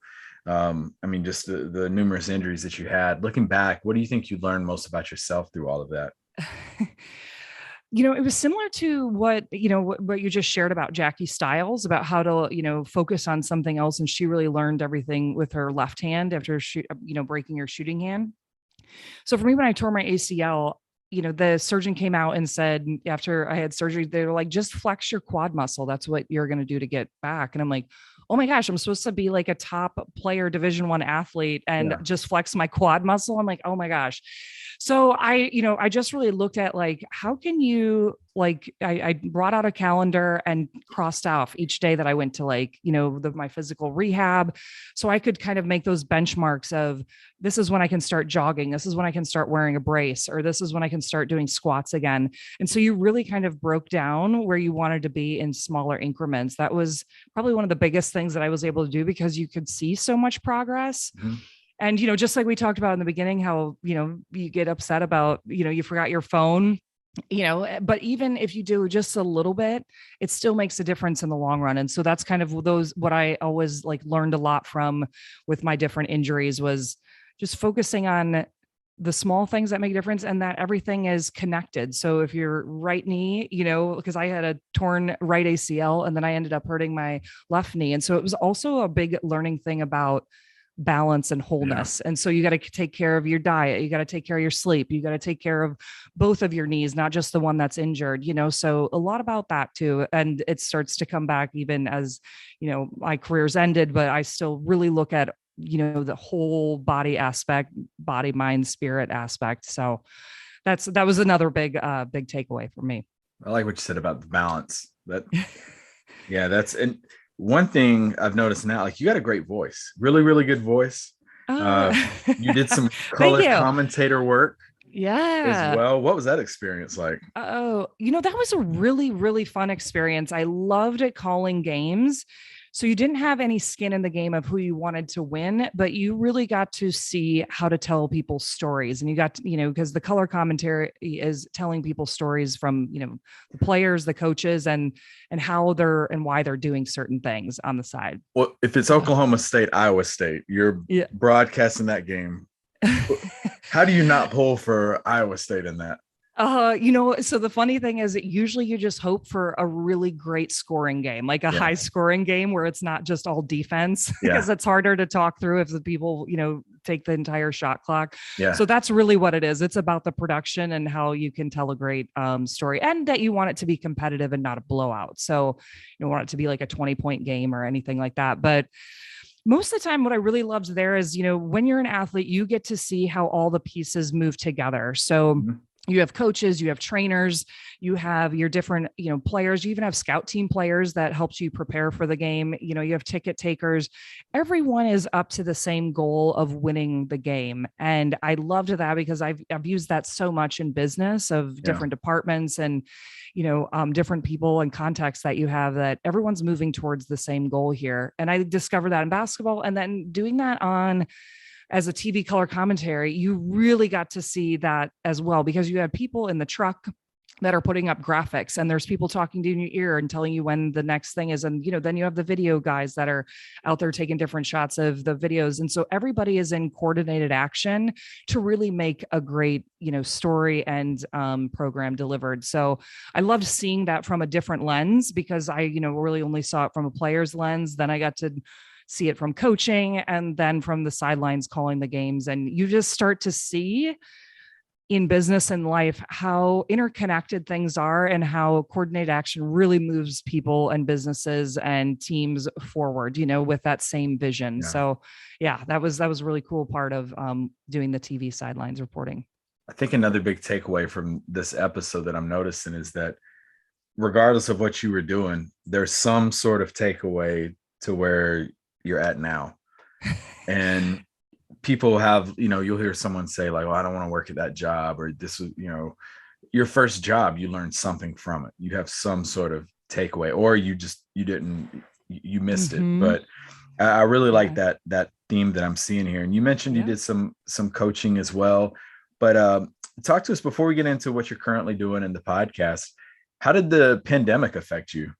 Just the numerous injuries that you had. Looking back, what do you think you learned most about yourself through all of that? It was similar to what you just shared about Jackie Stiles, about how to, focus on something else. And she really learned everything with her left hand after breaking her shooting hand. So for me, when I tore my ACL, the surgeon came out and said, after I had surgery, they were like, just flex your quad muscle. That's what you're going to do to get back. And I'm like, oh my gosh, I'm supposed to be like a top player, Division I athlete, and just flex my quad muscle. I'm like, oh my gosh. So I just really looked at like, how can you, I brought out a calendar and crossed off each day that I went to my physical rehab. So I could kind of make those benchmarks of, this is when I can start jogging. This is when I can start wearing a brace, or this is when I can start doing squats again. And so you really kind of broke down where you wanted to be in smaller increments. That was probably one of the biggest things that I was able to do, because you could see so much progress. Mm-hmm. And, just like we talked about in the beginning, how, you get upset about, you forgot your phone, but even if you do just a little bit, it still makes a difference in the long run. And so that's kind of what I always learned a lot from with my different injuries, was just focusing on the small things that make a difference, and that everything is connected. So if your right knee, because I had a torn right ACL, and then I ended up hurting my left knee. And so it was also a big learning thing about balance and wholeness. Yeah. And so you got to take care of your diet. You got to take care of your sleep. You got to take care of both of your knees, not just the one that's injured, so a lot about that too. And it starts to come back even as, my career's ended, but I still really look at, the whole body aspect, body, mind, spirit aspect. So that was another big takeaway for me. I like what you said about the balance. Yeah, and one thing I've noticed now, like you got a great voice, really, really good voice. Uh, Uh, you did some Thank color you. commentator work as Yeah. well. What was that experience like? Oh, that was a really, really fun experience. I loved it calling games. So you didn't have any skin in the game of who you wanted to win, but you really got to see how to tell people stories. And you got to, because the color commentary is telling people stories from, the players, the coaches, and how they're and why they're doing certain things on the side. Well, if it's So Oklahoma State, Iowa State, you're yeah. broadcasting that game. How do you not pull for Iowa State in that? So the funny thing is that usually you just hope for a really great scoring game, like a Yeah. high scoring game where it's not just all defense, Yeah. because it's harder to talk through if the people, take the entire shot clock. Yeah. So that's really what it is. It's about the production and how you can tell a great story, and that you want it to be competitive and not a blowout. So you don't want it to be like a 20-point game or anything like that. But most of the time, what I really loved there is, when you're an athlete, you get to see how all the pieces move together. So Mhm. you have coaches, you have trainers, you have your different, players. You even have scout team players that helps you prepare for the game. You have ticket takers. Everyone is up to the same goal of winning the game. And I loved that because I've used that so much in business of different departments and, different people and contexts that you have, that everyone's moving towards the same goal here. And I discovered that in basketball, and then doing that as a TV color commentary, you really got to see that as well, because you had people in the truck that are putting up graphics, and there's people talking to you in your ear and telling you when the next thing is. And, then you have the video guys that are out there taking different shots of the videos. And so everybody is in coordinated action to really make a great, story and program delivered. So I loved seeing that from a different lens, because I, really only saw it from a player's lens. Then I got to see it from coaching, and then from the sidelines calling the games. And you just start to see in business and life how interconnected things are, and how coordinated action really moves people and businesses and teams forward, with that same vision. Yeah. So yeah, that was a really cool part of doing the TV sidelines reporting. I think another big takeaway from this episode that I'm noticing is that regardless of what you were doing, there's some sort of takeaway to where you're at now. And people have, you'll hear someone say like, well, I don't want to work at that job, or this was, your first job, you learned something from it. You have some sort of takeaway, or you missed it. But I really like that theme that I'm seeing here. And you mentioned you did some coaching as well, but talk to us before we get into what you're currently doing in the podcast. How did the pandemic affect you?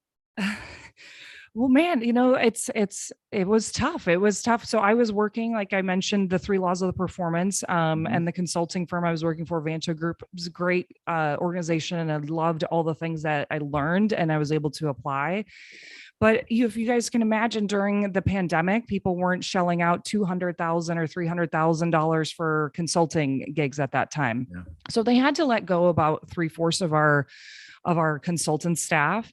Well, man, it was tough. It was tough. So I was working, like I mentioned, the 3 laws of the performance, and the consulting firm I was working for, Vanto Group, was a great organization. And I loved all the things that I learned and I was able to apply. But if you guys can imagine, during the pandemic, people weren't shelling out $200,000 or $300,000 for consulting gigs at that time. Yeah. So they had to let go about 3/4 of our consultant staff.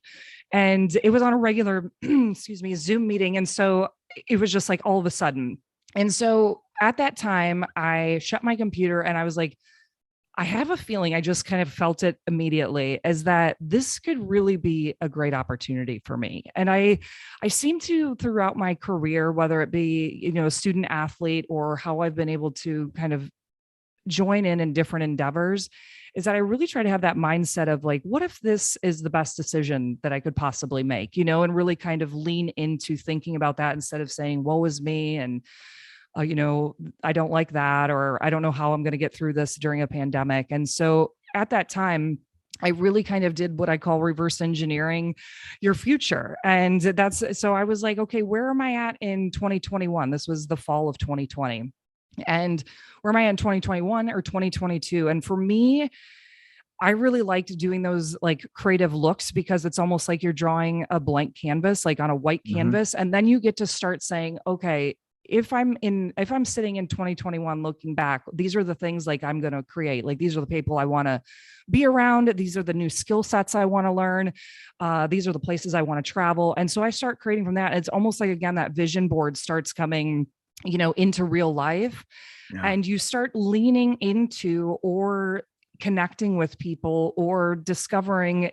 And it was on a regular, Zoom meeting. And so it was just like all of a sudden. And so at that time, I shut my computer and I was like, I have a feeling, I just kind of felt it immediately, as that this could really be a great opportunity for me. And I seem to, throughout my career, whether it be, a student athlete, or how I've been able to kind of join in different endeavors, is that I really try to have that mindset of like, what if this is the best decision that I could possibly make, and really kind of lean into thinking about that, instead of saying, woe is me, and, I don't like that, or I don't know how I'm going to get through this during a pandemic. And so at that time, I really kind of did what I call reverse engineering your future. And so I was like, okay, where am I at in 2021? This was the fall of 2020. And where am I in 2021 or 2022? And for me, I really liked doing those like creative looks, because it's almost like you're drawing a blank canvas, like on a white canvas. And then you get to start saying, okay, if I'm sitting in 2021 looking back, these are the things like I'm going to create. Like, these are the people I want to be around. These are the new skill sets I want to learn. These are the places I want to travel. And so I start creating from that. It's almost like, again, that vision board starts coming into real life. Yeah. And you start leaning into or connecting with people or discovering,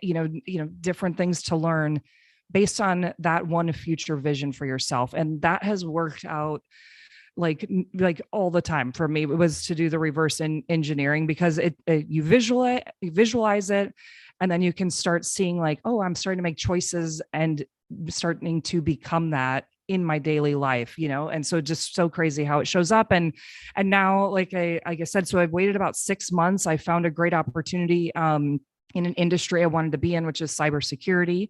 different things to learn based on that one future vision for yourself. And that has worked out like all the time for me. It was to do the reverse engineering, because you visualize it, and then you can start seeing like, oh, I'm starting to make choices and starting to become that in my daily life, and so just so crazy how it shows up. And now, like I said, so I've waited about 6 months. I found a great opportunity in an industry I wanted to be in, which is cybersecurity.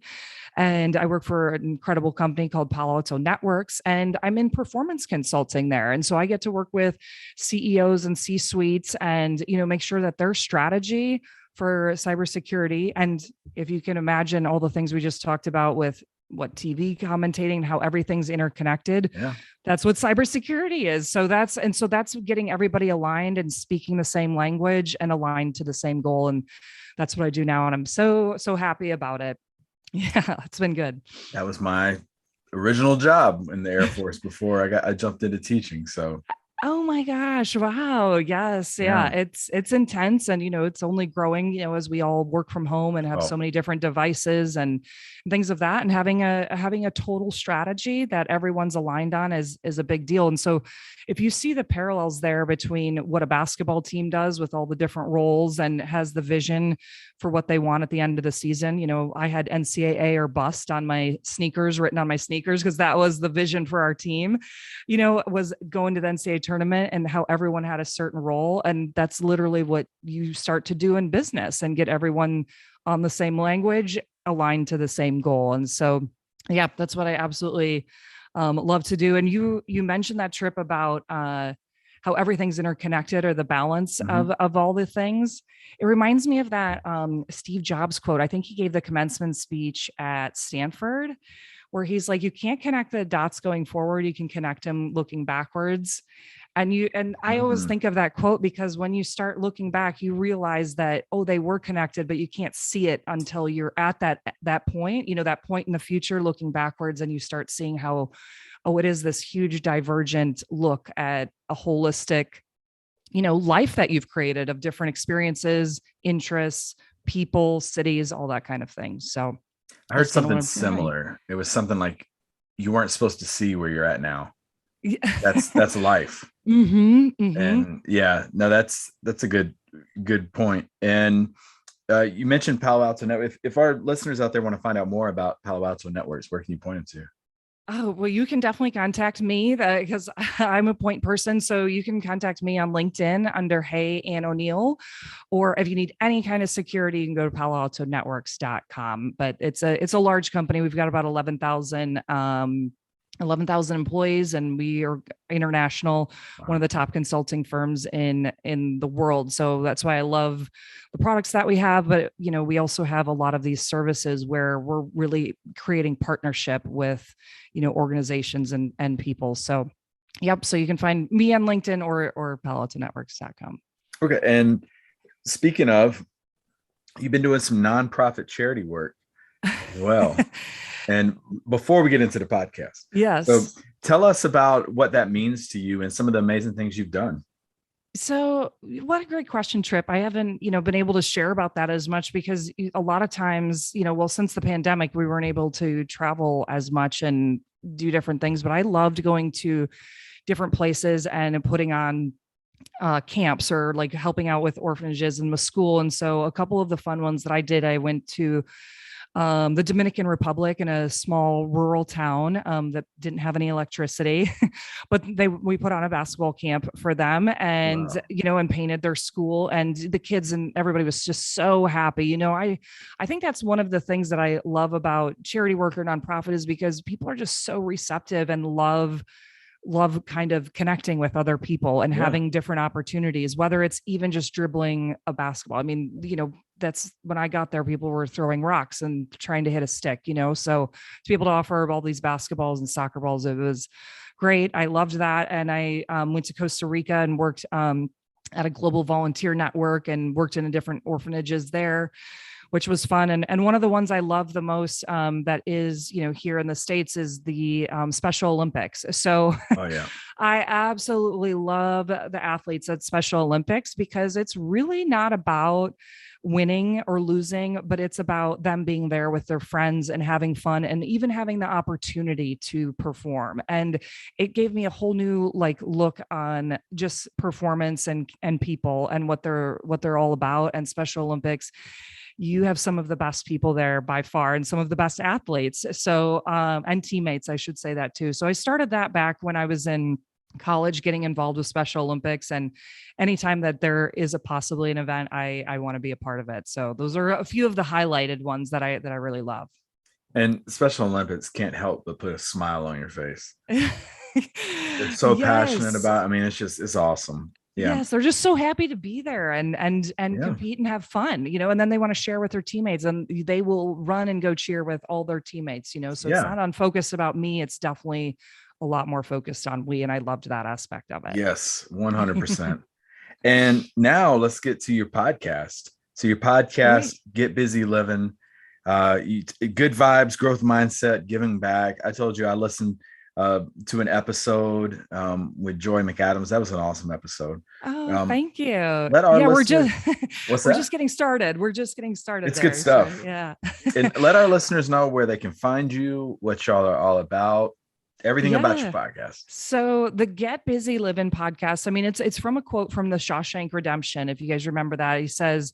And I work for an incredible company called Palo Alto Networks, and I'm in performance consulting there. And so I get to work with CEOs and C-suites and, make sure that their strategy for cybersecurity, and if you can imagine all the things we just talked about with what TV commentating, how everything's interconnected. Yeah. That's what cybersecurity is. So that's getting everybody aligned and speaking the same language and aligned to the same goal. And that's what I do now. And I'm so happy about it. Yeah, it's been good. That was my original job in the Air Force before I jumped into teaching. So Oh my gosh. Wow. Yes. Yeah. It's intense, and, it's only growing, as we all work from home and have so many different devices and things of that, and having a total strategy that everyone's aligned on is a big deal. And so if you see the parallels there between what a basketball team does with all the different roles and has the vision for what they want at the end of the season, I had NCAA or bust on my sneakers, written on my sneakers, because that was the vision for our team, was going to the NCAA tournament, and how everyone had a certain role. And that's literally what you start to do in business, and get everyone on the same language, aligned to the same goal. And so, yeah, that's what I absolutely love to do. And you mentioned that trip about how everything's interconnected, or the balance of all the things. It reminds me of that Steve Jobs quote. I think he gave the commencement speech at Stanford, where he's like, you can't connect the dots going forward, you can connect them looking backwards. And I always think of that quote, because when you start looking back, you realize that, oh, they were connected, but you can't see it until you're at that point, that point in the future, looking backwards, and you start seeing how, oh, it is this huge divergent look at a holistic, life that you've created of different experiences, interests, people, cities, all that kind of thing. So I heard something similar. It was something like, you weren't supposed to see where you're at now. That's life. And yeah, no, that's a good point. And you mentioned Palo Alto Networks. If our listeners out there want to find out more about Palo Alto Networks, where can you point them to? Oh, well, you can definitely contact me, because I'm a point person. So you can contact me on LinkedIn under Hey Ann O'Neill, or if you need any kind of security, you can go to paloaltonetworks.com. But it's a large company. We've got about 11,000 employees, and we are international, one of the top consulting firms in the world. So that's why I love the products that we have. But, we also have a lot of these services where we're really creating partnership with, organizations and people. So, yep. So you can find me on LinkedIn or paloaltonetworks.com. Okay. And speaking of, you've been doing some nonprofit charity work as well. And before we get into the podcast, yes. So tell us about what that means to you and some of the amazing things you've done. So what a great question, Trip. I haven't, been able to share about that as much, because a lot of times, since the pandemic, we weren't able to travel as much and do different things, but I loved going to different places and putting on camps, or like helping out with orphanages and with school. And so a couple of the fun ones that I did, I went to the Dominican Republic, in a small rural town that didn't have any electricity, but we put on a basketball camp for them, and, wow, and painted their school, and the kids and everybody was just so happy. I think that's one of the things that I love about charity work or nonprofit, is because people are just so receptive and love kind of connecting with other people and having different opportunities, whether it's even just dribbling a basketball. I mean, that's when I got there, people were throwing rocks and trying to hit a stick, so to be able to offer all these basketballs and soccer balls, it was great. I loved that. And I went to Costa Rica and worked at a global volunteer network, and worked in different orphanages there, which was fun. And one of the ones I love the most that is, here in the States is the Special Olympics. So Oh yeah. I absolutely love the athletes at Special Olympics because it's really not about winning or losing, but it's about them being there with their friends and having fun and even having the opportunity to perform. And it gave me a whole new look on just performance and people and what they're all about. And Special Olympics, you have some of the best people there by far and some of the best athletes. So, and teammates, I should say that too. So I started that back when I was in college, getting involved with Special Olympics, and anytime that there is possibly an event, I want to be a part of it. So those are a few of the highlighted ones that I really love. And Special Olympics can't help but put a smile on your face. They're so passionate Yes. about, I mean, it's awesome. Yeah. Yes, they're just so happy to be there and Yeah. compete and have fun, and then they want to share with their teammates and they will run and go cheer with all their teammates, so it's not on focus about me. It's definitely a lot more focused on we, and I loved that aspect of it. Yes, 100%. And now let's get to your podcast. So your podcast, Get Busy Livin, good vibes, growth mindset, giving back. I told you I listened to an episode with Joy McAdams. That was an awesome episode. Oh, thank you. We're just getting started. We're just getting started. It's good stuff. So, yeah. And let our listeners know where they can find you, what y'all are all about. Everything about your podcast. So the Get Busy Livin podcast, I mean, it's from a quote from the Shawshank Redemption. If you guys remember that, he says,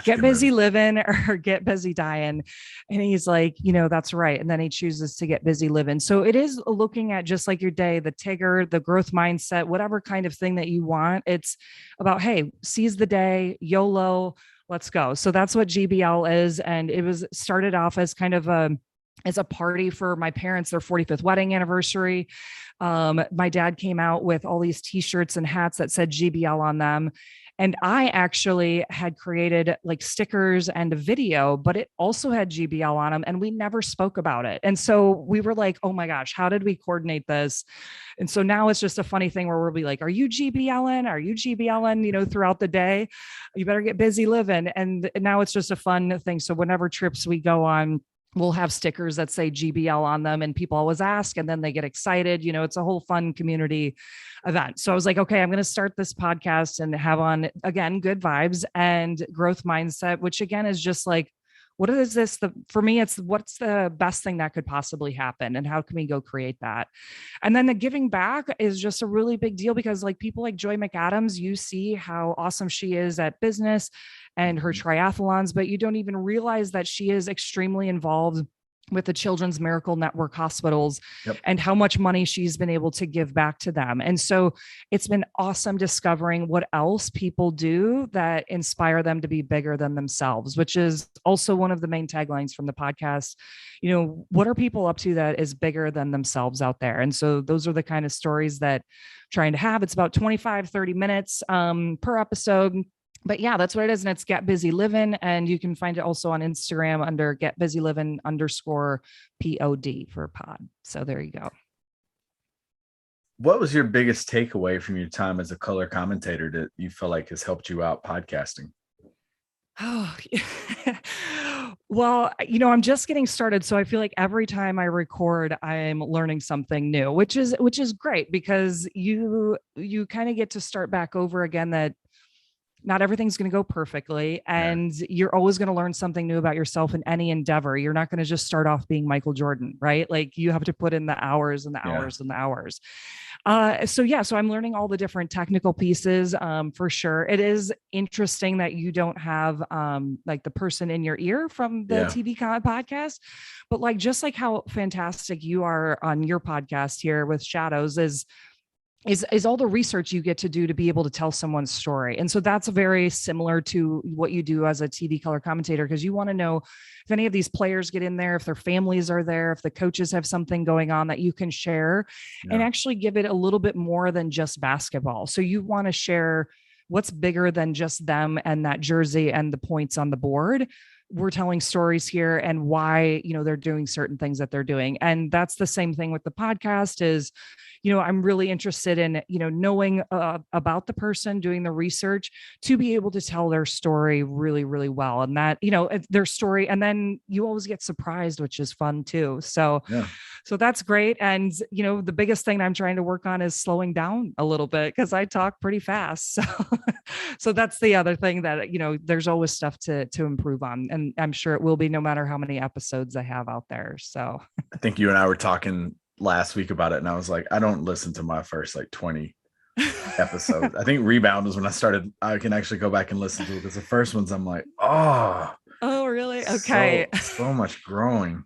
get busy living or get busy dying. And he's like, that's right. And then he chooses to get busy living. So it is looking at just like your day, the Tigger, the growth mindset, whatever kind of thing that you want. It's about, hey, seize the day, YOLO, let's go. So that's what GBL is. And it was started off as kind of as a party for my parents, their 45th wedding anniversary. My dad came out with all these t-shirts and hats that said GBL on them. And I actually had created stickers and a video, but it also had GBL on them and we never spoke about it. And so we were like, oh my gosh, how did we coordinate this? And so now it's just a funny thing where we'll be like, are you GBLing? Are you GBLing, throughout the day? You better get busy living. And now it's just a fun thing. So whenever trips we go on, we'll have stickers that say GBL on them and people always ask and then they get excited. It's a whole fun community event. So I was like, okay, I'm going to start this podcast and have on, again, good vibes and growth mindset, which again is just like, what is this? For me, it's what's the best thing that could possibly happen and how can we go create that? And then the giving back is just a really big deal because people like Joy McAdams, you see how awesome she is at business and her triathlons, but you don't even realize that she is extremely involved with the Children's Miracle Network hospitals and how much money she's been able to give back to them. And so it's been awesome discovering what else people do that inspire them to be bigger than themselves, which is also one of the main taglines from the podcast. What are people up to that is bigger than themselves out there? And so those are the kind of stories that I'm trying to have. It's about 25-30 minutes per episode. But yeah, that's what it is. And it's Get Busy Livin. And you can find it also on Instagram under Get Busy Livin _POD for pod. So there you go. What was your biggest takeaway from your time as a color commentator that you feel like has helped you out podcasting? Oh, well, I'm just getting started. So I feel like every time I record, I'm learning something new, which is great because you kind of get to start back over again that not everything's going to go perfectly. And you're always going to learn something new about yourself in any endeavor. You're not going to just start off being Michael Jordan, right? You have to put in the hours and the hours and the hours. So I'm learning all the different technical pieces for sure. It is interesting that you don't have the person in your ear from the TV podcast, but just how fantastic you are on your podcast here with Shadows is all the research you get to do to be able to tell someone's story. And so that's very similar to what you do as a TV color commentator, because you want to know if any of these players get in there, if their families are there, if the coaches have something going on that you can share and actually give it a little bit more than just basketball. So you want to share what's bigger than just them and that jersey and the points on the board. We're telling stories here and why, they're doing certain things that they're doing. And that's the same thing with the podcast is, I'm really interested in, knowing about the person, doing the research to be able to tell their story really, really well. And that, their story, and then you always get surprised, which is fun too. So, Yeah. so that's great. And, the biggest thing I'm trying to work on is slowing down a little bit because I talk pretty fast. So, so that's the other thing that, there's always stuff to improve on. And I'm sure it will be no matter how many episodes I have out there. So I think you and I were talking last week about it, and I was like, I don't listen to my first like 20 episodes. I think Rebound was when I can actually go back and listen to it, because the first ones I'm like, oh really? Okay. So much growing.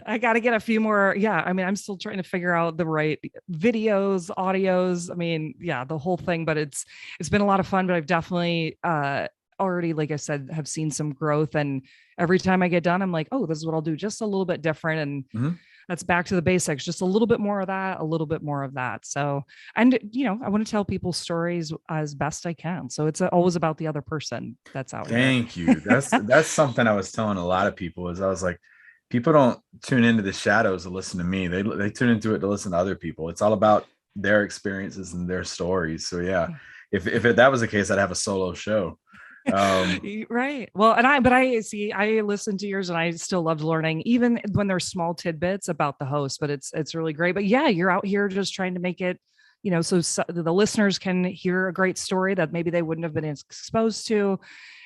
I got to get a few more. Yeah. I mean, I'm still trying to figure out the right videos, audios. I mean, yeah, the whole thing, but it's been a lot of fun, but I've definitely, already, like I said, have seen some growth. And every time I get done, I'm like, oh, this is what I'll do, just a little bit different. And that's back to the basics, just a little bit more of that, a little bit more of that. So, and, I want to tell people's stories as best I can. So it's always about the other person that's out here. Thank you. That's something I was telling a lot of people, is I was like, people don't tune into the shadows to listen to me. They tune into it to listen to other people. It's all about their experiences and their stories. So yeah, if that was the case, I'd have a solo show. Right. Well, I listened to yours and I still loved learning, even when there's small tidbits about the host, but it's really great. But yeah, you're out here just trying to make it, so the listeners can hear a great story that maybe they wouldn't have been exposed to,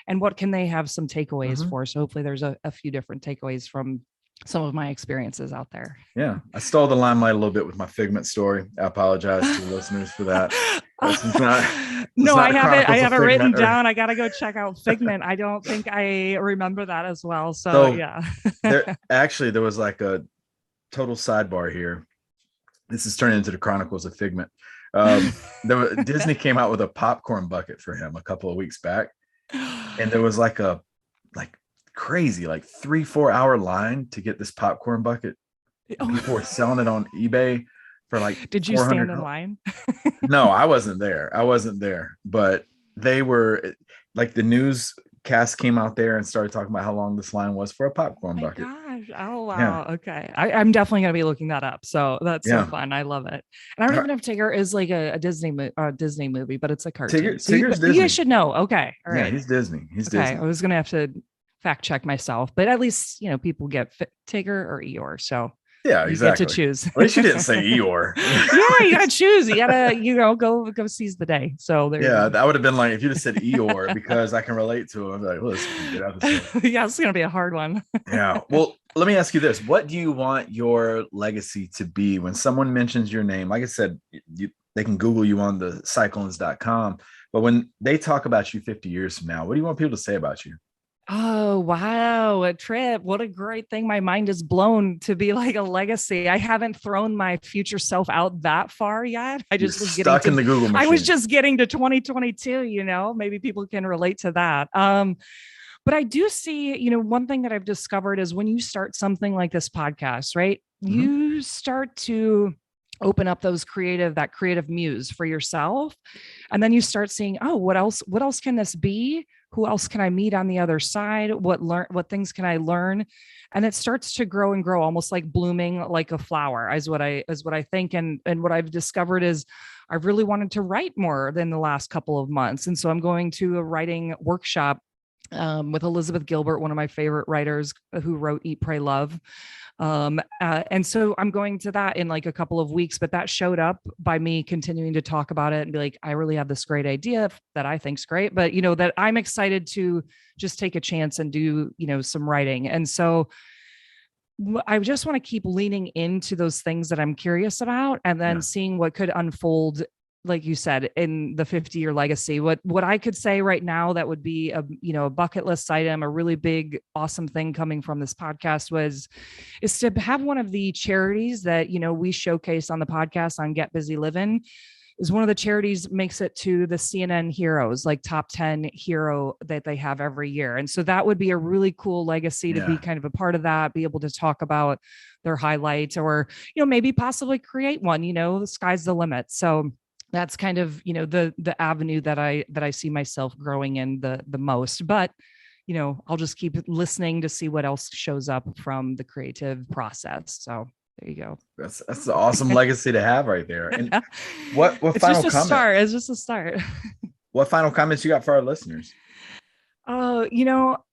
and what can they have some takeaways for. So hopefully there's a few different takeaways from some of my experiences out there. Yeah. I stole the limelight a little bit with my Figment story. I apologize to the listeners for that. I have it written down. I got to go check out Figment. I don't think I remember that as well. So yeah. there was like a total sidebar here. This is turning into the Chronicles of Figment. Disney came out with a popcorn bucket for him a couple of weeks back. And there was like crazy, like 3-4 hour line to get this popcorn bucket. People were selling it on eBay for like, did you stand in line? No, I wasn't there, but they were like, the newscast came out there and started talking about how long this line was for a popcorn bucket. Gosh. Oh wow. Yeah. Okay. I'm definitely gonna be looking that up. So that's so fun. I love it. And I don't even know if Tigger is like a Disney movie, but it's a cartoon. Tigger's Disney. You should know. Okay. All right. Yeah, he's Disney. Disney. I was gonna have to fact check myself, but at least people get Tigger or Eeyore. So yeah, exactly. You get to choose. At least you didn't say Eeyore. Yeah, you gotta choose. You gotta go seize the day. So that would have been like, if you'd have said Eeyore, because I can relate to him. I'm like, listen, get out of this. Yeah, it's gonna be a hard one. Yeah. Well, let me ask you this: what do you want your legacy to be when someone mentions your name? Like I said, they can Google you on the cyclones.com, but when they talk about you 50 years from now, what do you want people to say about you? Oh, wow. A trip. What a great thing. My mind is blown to be like a legacy. I haven't thrown my future self out that far yet. I just was stuck in the Google machine. I was just getting to 2022, maybe people can relate to that. But I do see, one thing that I've discovered is when you start something like this podcast, right? You start to open up that creative muse for yourself. And then you start seeing, oh, what else can this be? Who else can I meet on the other side? What things can I learn? And it starts to grow and grow, almost like blooming like a flower is what I think. And what I've discovered is I've really wanted to write more than the last couple of months. And so I'm going to a writing workshop with Elizabeth Gilbert, one of my favorite writers who wrote Eat, Pray, Love. And so I'm going to that in like a couple of weeks, but that showed up by me continuing to talk about it and be like, I really have this great idea that I think's great, but that I'm excited to just take a chance and do, some writing. And so I just want to keep leaning into those things that I'm curious about and then seeing what could unfold, like you said, in the 50-year legacy. What I could say right now that would be a bucket list item, a really big, awesome thing coming from this podcast is to have one of the charities that, we showcase on the podcast on Get Busy Livin, is one of the charities makes it to the CNN Heroes, like top 10 hero that they have every year. And so that would be a really cool legacy to be kind of a part of that, be able to talk about their highlights or, maybe possibly create one, the sky's the limit. So that's kind of, the avenue that I see myself growing in the most, but, I'll just keep listening to see what else shows up from the creative process. So There you go. That's an awesome legacy to have right there. And what It's final just a comment? start. It's just a start. What final comments you got for our listeners?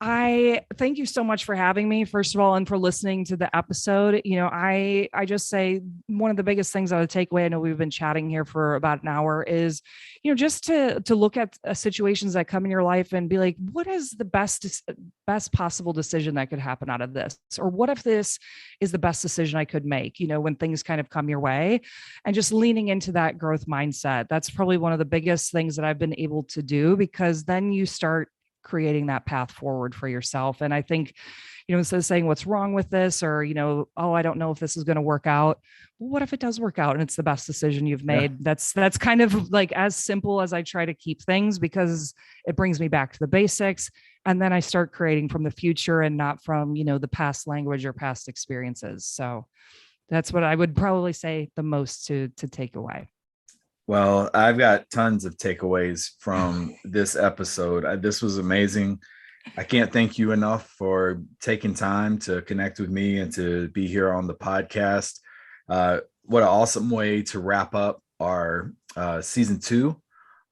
I thank you so much for having me, first of all, and for listening to the episode. I just say one of the biggest things I would take away, I know we've been chatting here for about an hour, is, just to look at situations that come in your life and be like, what is the best possible decision that could happen out of this? Or what if this is the best decision I could make, when things kind of come your way, and just leaning into that growth mindset. That's probably one of the biggest things that I've been able to do, because then you start creating that path forward for yourself. And I think, instead of saying what's wrong with this, or, oh, I don't know if this is going to work out. Well, what if it does work out and it's the best decision you've made? Yeah. That's kind of like as simple as I try to keep things, because it brings me back to the basics. And then I start creating from the future and not from, the past language or past experiences. So that's what I would probably say the most to take away. Well, I've got tons of takeaways from this episode. This was amazing. I can't thank you enough for taking time to connect with me and to be here on the podcast. What an awesome way to wrap up our season 2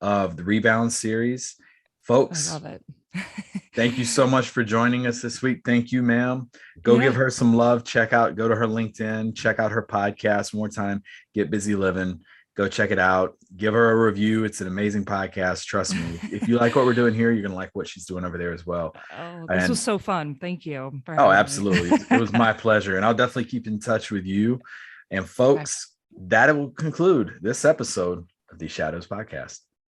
of the Rebound series. Folks, I love it. Thank you so much for joining us this week. Thank you, ma'am. Go give her some love. Go to her LinkedIn, check out her podcast one more time, Get Busy Livin'. Go check it out. Give her a review. It's an amazing podcast. Trust me. If you like what we're doing here, you're going to like what she's doing over there as well. Oh, this was so fun. Thank you. Oh, absolutely. It was my pleasure. And I'll definitely keep in touch with you. And folks, that will conclude this episode of the Shadows Podcast.